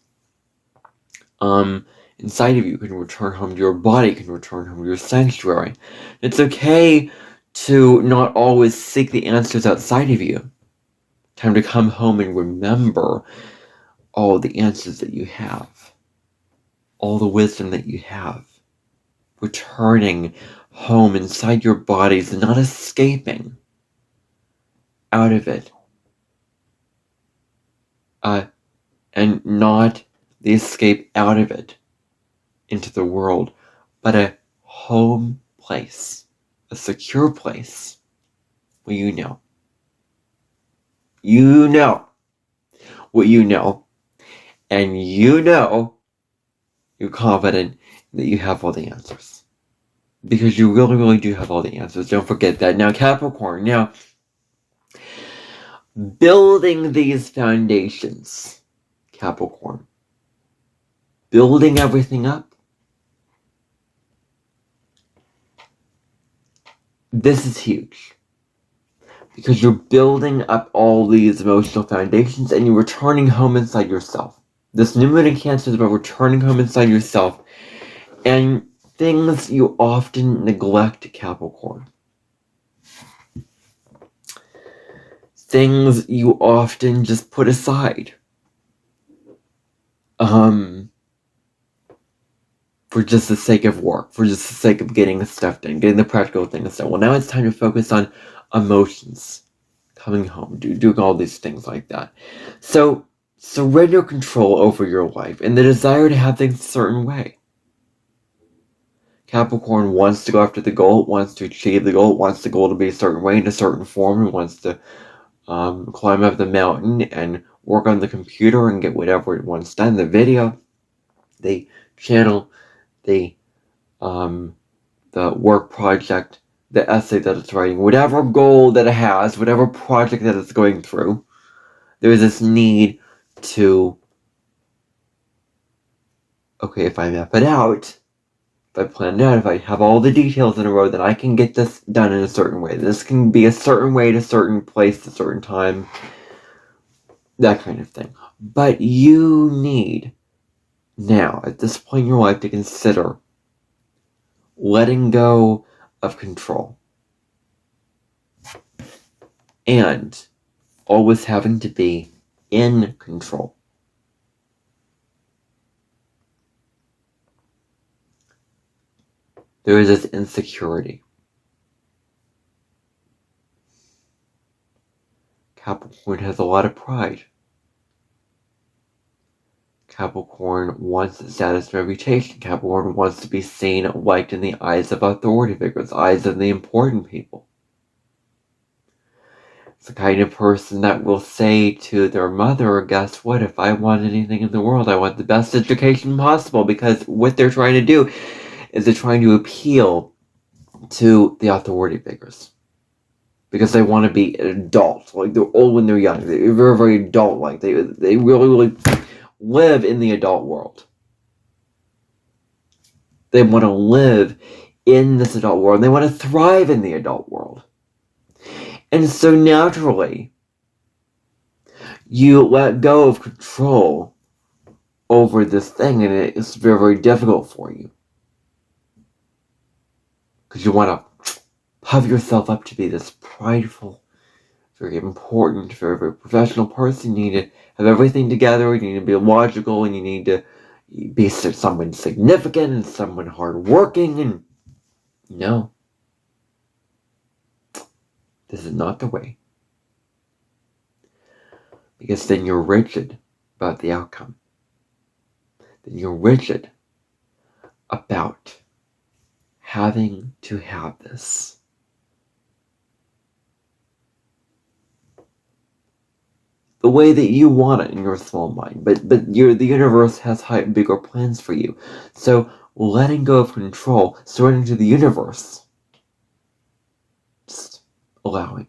inside of you. You can return home to your body. You can return home to your sanctuary. It's okay to not always seek the answers outside of you. Time to come home and remember all the answers that you have. All the wisdom that you have. Returning home inside your bodies and not escaping out of it. And not the escape out of it into the world, but a home place, a secure place where you know what you know, and you're confident that you have all the answers. Because you really, really do have all the answers. Don't forget that. Now, Capricorn, building these foundations, Capricorn, building everything up this is huge. Because you're building up all these emotional foundations and you're returning home inside yourself. This new moon in Cancer is about returning home inside yourself and things you often neglect, Capricorn. Things you often just put aside. For just the sake of work, for just the sake of getting the stuff done, getting the practical things done. Well, now it's time to focus on emotions, coming home, doing all these things like that. So, surrender control over your life and the desire to have things a certain way. Capricorn wants to go after the goal, wants to achieve the goal, wants the goal to be a certain way, in a certain form, and wants to climb up the mountain and work on the computer and get whatever it wants done, the video, the channel, the work project, the essay that it's writing, whatever goal that it has, whatever project that it's going through, there's this need to, okay, if I map it out, if I plan it out, if I have all the details in a row, then I can get this done in a certain way. This can be a certain way, to a certain place, a certain time, that kind of thing. But you need, now, at this point in your life, to consider letting go of control. And always having to be in control. There is this insecurity. Capricorn has a lot of pride. Capricorn wants status and reputation. Capricorn wants to be seen, liked in the eyes of authority figures, eyes of the important people. It's the kind of person that will say to their mother, guess what, if I want anything in the world, I want the best education possible, because what they're trying to do is they're trying to appeal to the authority figures. Because they want to be an adult. Like, they're old when they're young. They're very, very adult-like. They really live in the adult world. They want to live in this adult world. They want to thrive in the adult world. And so naturally, you let go of control over this thing, and it's very, very difficult for you. Because you want to puff yourself up to be this prideful, very important, very, very professional person. You need to have everything together. You need to be logical, and you need to be someone significant and someone hardworking. And no, this is not the way. Because then you're rigid about the outcome. Then you're rigid about having to have this. The way that you want it in your small mind. But the universe has bigger plans for you. So letting go of control, surrendering to the universe. Just allowing.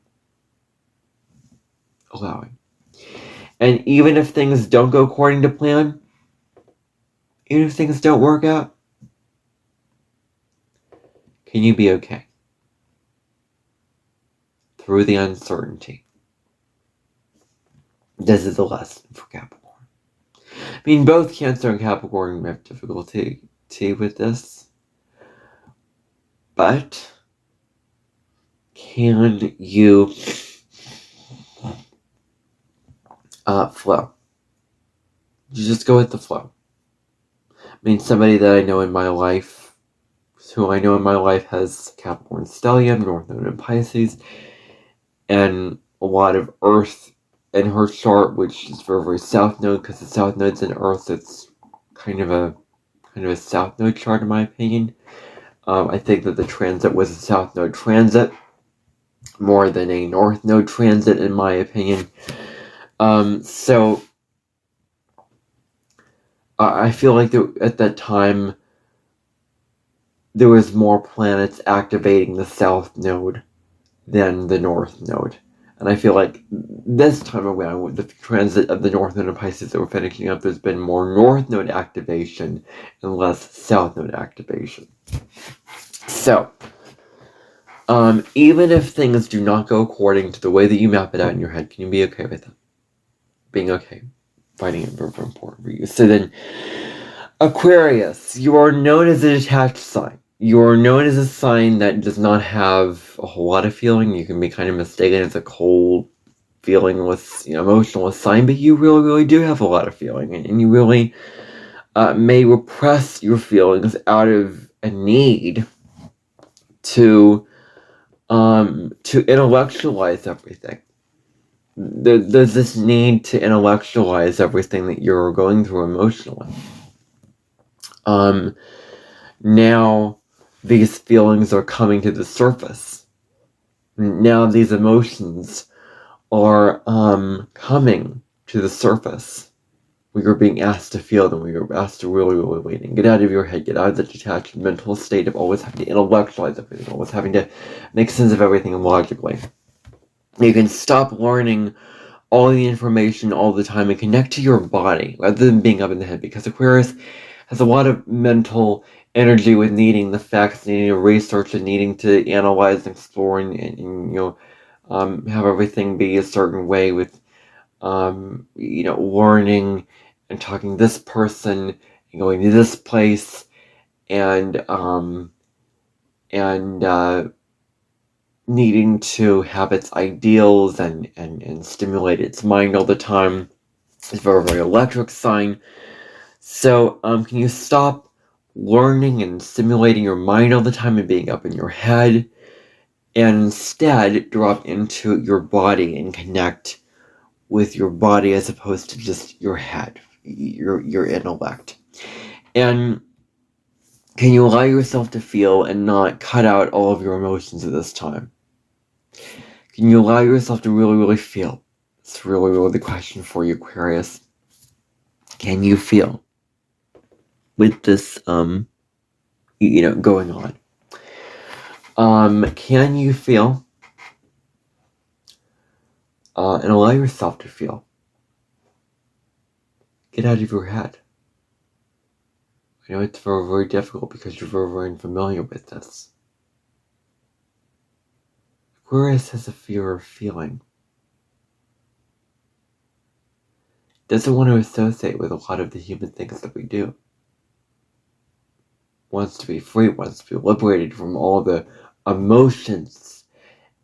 And even if things don't go according to plan, even if things don't work out, can you be okay? Through the uncertainty. This is a lesson for Capricorn. I mean, both Cancer and Capricorn have difficulty with this. But can you flow? You just go with the flow. I mean, somebody that I know in my life, who I know in my life has Capricorn stellium, North Node, and Pisces, and a lot of Earth in her chart, which is very, very South Node, because the South Node's in Earth. It's kind of a South Node chart, in my opinion. I think that the transit was a South Node transit more than a North Node transit, in my opinion. So I feel like at that time there was more planets activating the South Node than the North Node. And I feel like this time around, with the transit of the North Node and Pisces that we're finishing up, there's been more North Node activation and less South Node activation. So, Even if things do not go according to the way that you map it out in your head, can you be okay with it? Being okay. Finding it very, very important for you. So then, Aquarius, you are known as a detached sign. You are known as a sign that does not have a whole lot of feeling. You can be kind of mistaken as a cold, feelingless, emotionless sign, but you really, really do have a lot of feeling, and you really may repress your feelings out of a need to intellectualize everything. There's this need to intellectualize everything that you're going through emotionally. Now these feelings are coming to the surface. Now these emotions are coming to the surface. We are being asked to feel them. We are asked to really, really lean in. Get out of your head. Get out of the detached mental state of always having to intellectualize everything, always having to make sense of everything logically. You can stop learning all the information all the time and connect to your body rather than being up in the head, because Aquarius has a lot of mental energy with needing the facts, needing to research, and needing to analyze and explore and have everything be a certain way with learning and talking to this person and going to this place and needing to have its ideals and stimulate its mind all the time. It's a very, very electric sign. So can you stop learning and stimulating your mind all the time and being up in your head, and instead drop into your body and connect with your body as opposed to just your head, your intellect? And can you allow yourself to feel and not cut out all of your emotions at this time? Can you allow yourself to really, really feel? It's really, really the question for you, Aquarius. Can you feel with this, going on? Can you feel and allow yourself to feel? Get out of your head. I know it's very, very difficult because you're very, very unfamiliar with this. Aquarius has a fear of feeling. Doesn't want to associate with a lot of the human things that we do. Wants to be free, wants to be liberated from all the emotions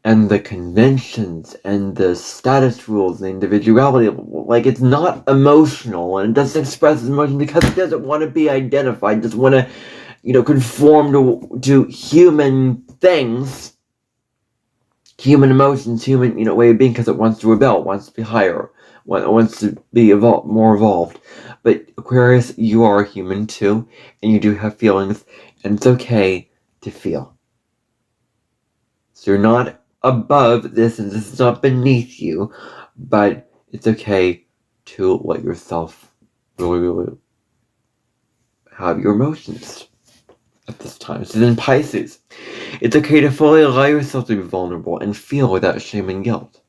and the conventions and the status rules and individuality. Like, it's not emotional, and it doesn't express its emotion because it doesn't want to be identified. It doesn't want to, conform to human things, human emotions, human, way of being, because it wants to rebel, wants to be higher, wants to be more evolved. But Aquarius, you are a human too, and you do have feelings, and it's okay to feel. So you're not above this, and this is not beneath you, but it's okay to let yourself really, really have your emotions at this time. So then Pisces, it's okay to fully allow yourself to be vulnerable and feel without shame and guilt.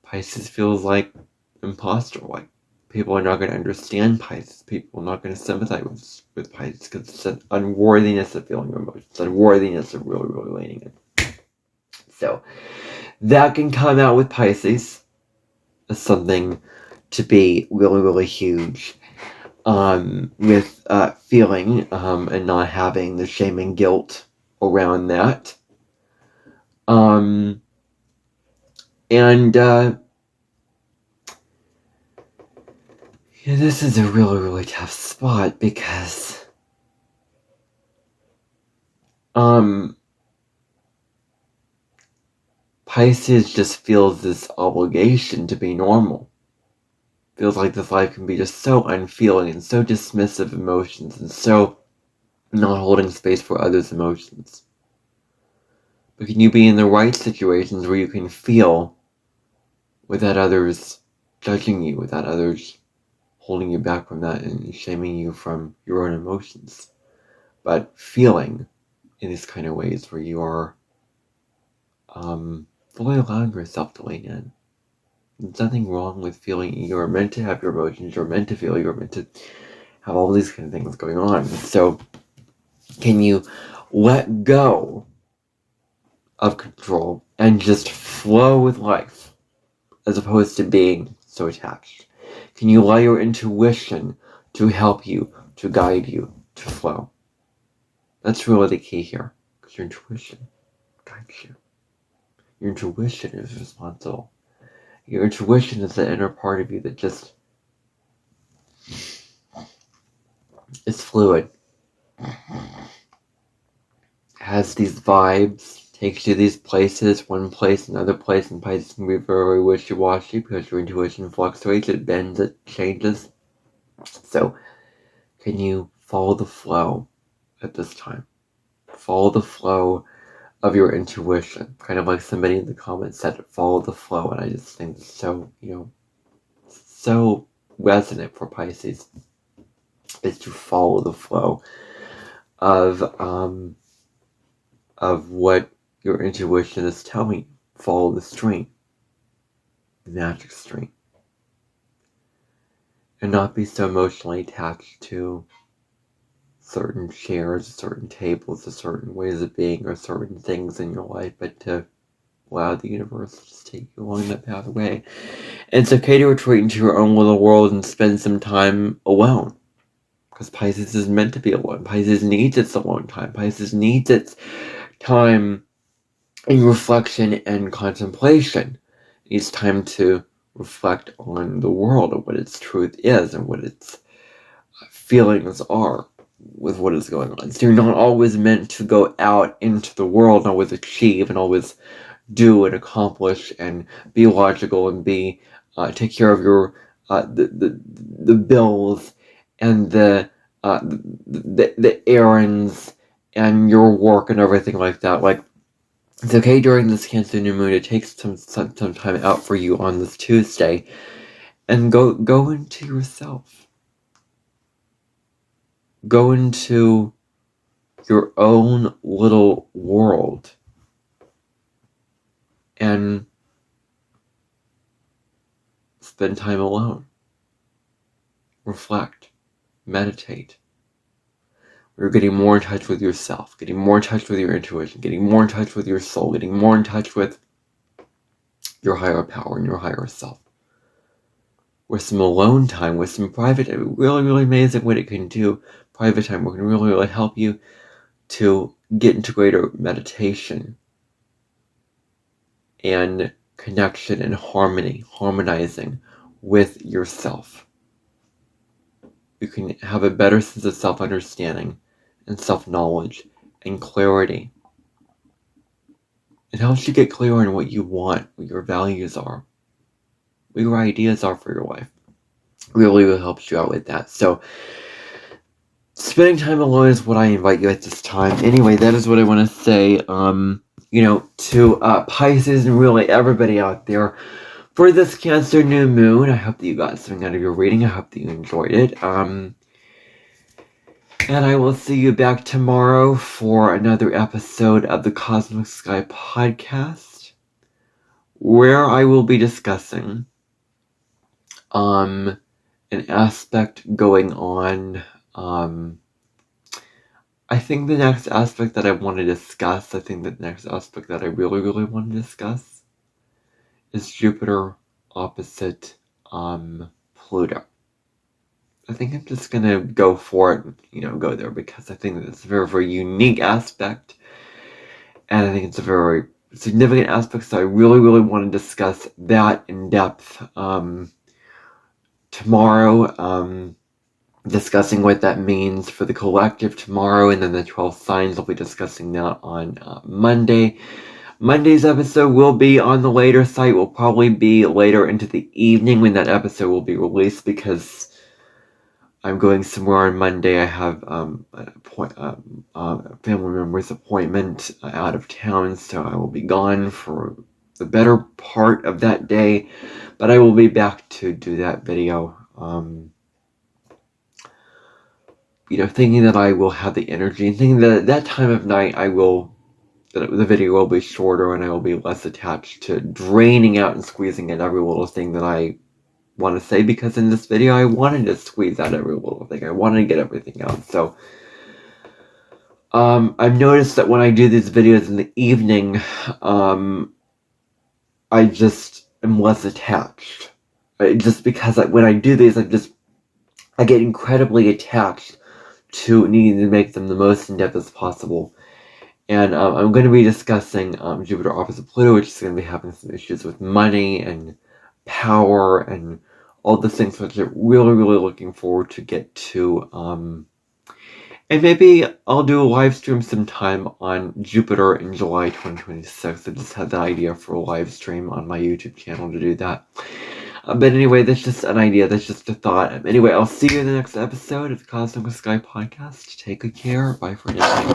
Pisces feels like imposter-like. People are not going to understand Pisces. People are not going to sympathize with Pisces because it's an unworthiness of feeling your emotions, unworthiness of really, really leaning in. So that can come out with Pisces as something to be really, really huge. With feeling and not having the shame and guilt around that. This is a really, really tough spot because Pisces just feels this obligation to be normal. Feels like this life can be just so unfeeling and so dismissive of emotions and so not holding space for others' emotions. But can you be in the right situations where you can feel without others judging you, without others holding you back from that and shaming you from your own emotions, but feeling in these kind of ways where you are fully allowing yourself to lean in. There's nothing wrong with feeling. You're meant to have your emotions, you're meant to feel, you're meant to have all these kind of things going on. So can you let go of control and just flow with life as opposed to being so attached? Can you allow your intuition to help you, to guide you, to flow? That's really the key here, because your intuition guides you. Your intuition is responsible. Your intuition is the inner part of you that just is fluid, has these vibes, takes you to these places, one place, another place, and Pisces can be very wishy-washy because your intuition fluctuates, it bends, it changes. So, can you follow the flow at this time? Follow the flow of your intuition. Kind of like somebody in the comments said, follow the flow, and I just think it's so, so resonant for Pisces, is to follow the flow of what your intuition is telling you. Follow the stream, the magic stream, and not be so emotionally attached to certain chairs, certain tables, or certain ways of being, or certain things in your life, but to allow the universe to just take you along that pathway. And it's okay to retreat into your own little world and spend some time alone, because Pisces is meant to be alone. Pisces needs its alone time. Pisces needs its time in reflection and contemplation. It needs time to reflect on the world and what its truth is and what its feelings are with what is going on. So you're not always meant to go out into the world and always achieve and always do and accomplish and be logical and be take care of your the bills and the errands and your work and everything like that. Like, it's okay during this Cancer new moon to take some time out for you on this Tuesday and go into yourself. Go into your own little world and spend time alone. Reflect. Meditate. You're getting more in touch with yourself, getting more in touch with your intuition, getting more in touch with your soul, getting more in touch with your higher power and your higher self. With some alone time, with some private, really, really amazing what it can do. Private time can really, really help you to get into greater meditation and connection and harmonizing with yourself. You can have a better sense of self-understanding and self-knowledge and clarity. It helps you get clear on what you want, what your values are, what your ideas are for your life. Really, really helps you out with that. So, spending time alone is what I invite you at this time. Anyway, that is what I want to say, to Pisces and really everybody out there for this Cancer new moon. I hope that you got something out of your reading. I hope that you enjoyed it. And I will see you back tomorrow for another episode of the Cosmic Sky Podcast, where I will be discussing an aspect going on. I think the next aspect that I want to discuss, I really, really want to discuss is Jupiter opposite Pluto. I think I'm just going to go for it, go there, because I think that it's a very, very unique aspect, and I think it's a very significant aspect, so I really, really want to discuss that in depth tomorrow, discussing what that means for the collective tomorrow, and then the 12 signs. I'll be discussing that on Monday. Monday's episode will be on the later site, will probably be later into the evening when that episode will be released, because I'm going somewhere on Monday. I have a family member's appointment out of town, so I will be gone for the better part of that day, but I will be back to do that video. Thinking that I will have the energy, and thinking that at that time of night the video will be shorter and I will be less attached to draining out and squeezing in every little thing that I want to say, because in this video I wanted to squeeze out every little thing. I wanted to get everything out. So I've noticed that when I do these videos in the evening, I just am less attached. Just because when I do these, I get incredibly attached to needing to make them the most in-depth as possible. And I'm going to be discussing Jupiter opposite Pluto, which is going to be having some issues with money and power and all the things which I'm really, really looking forward to get to. And maybe I'll do a live stream sometime on Jupiter in July 2026. I just had the idea for a live stream on my YouTube channel to do that. But anyway, that's just an idea. That's just a thought. Anyway, I'll see you in the next episode of the Cosmic Sky Podcast. Take good care. Bye for now.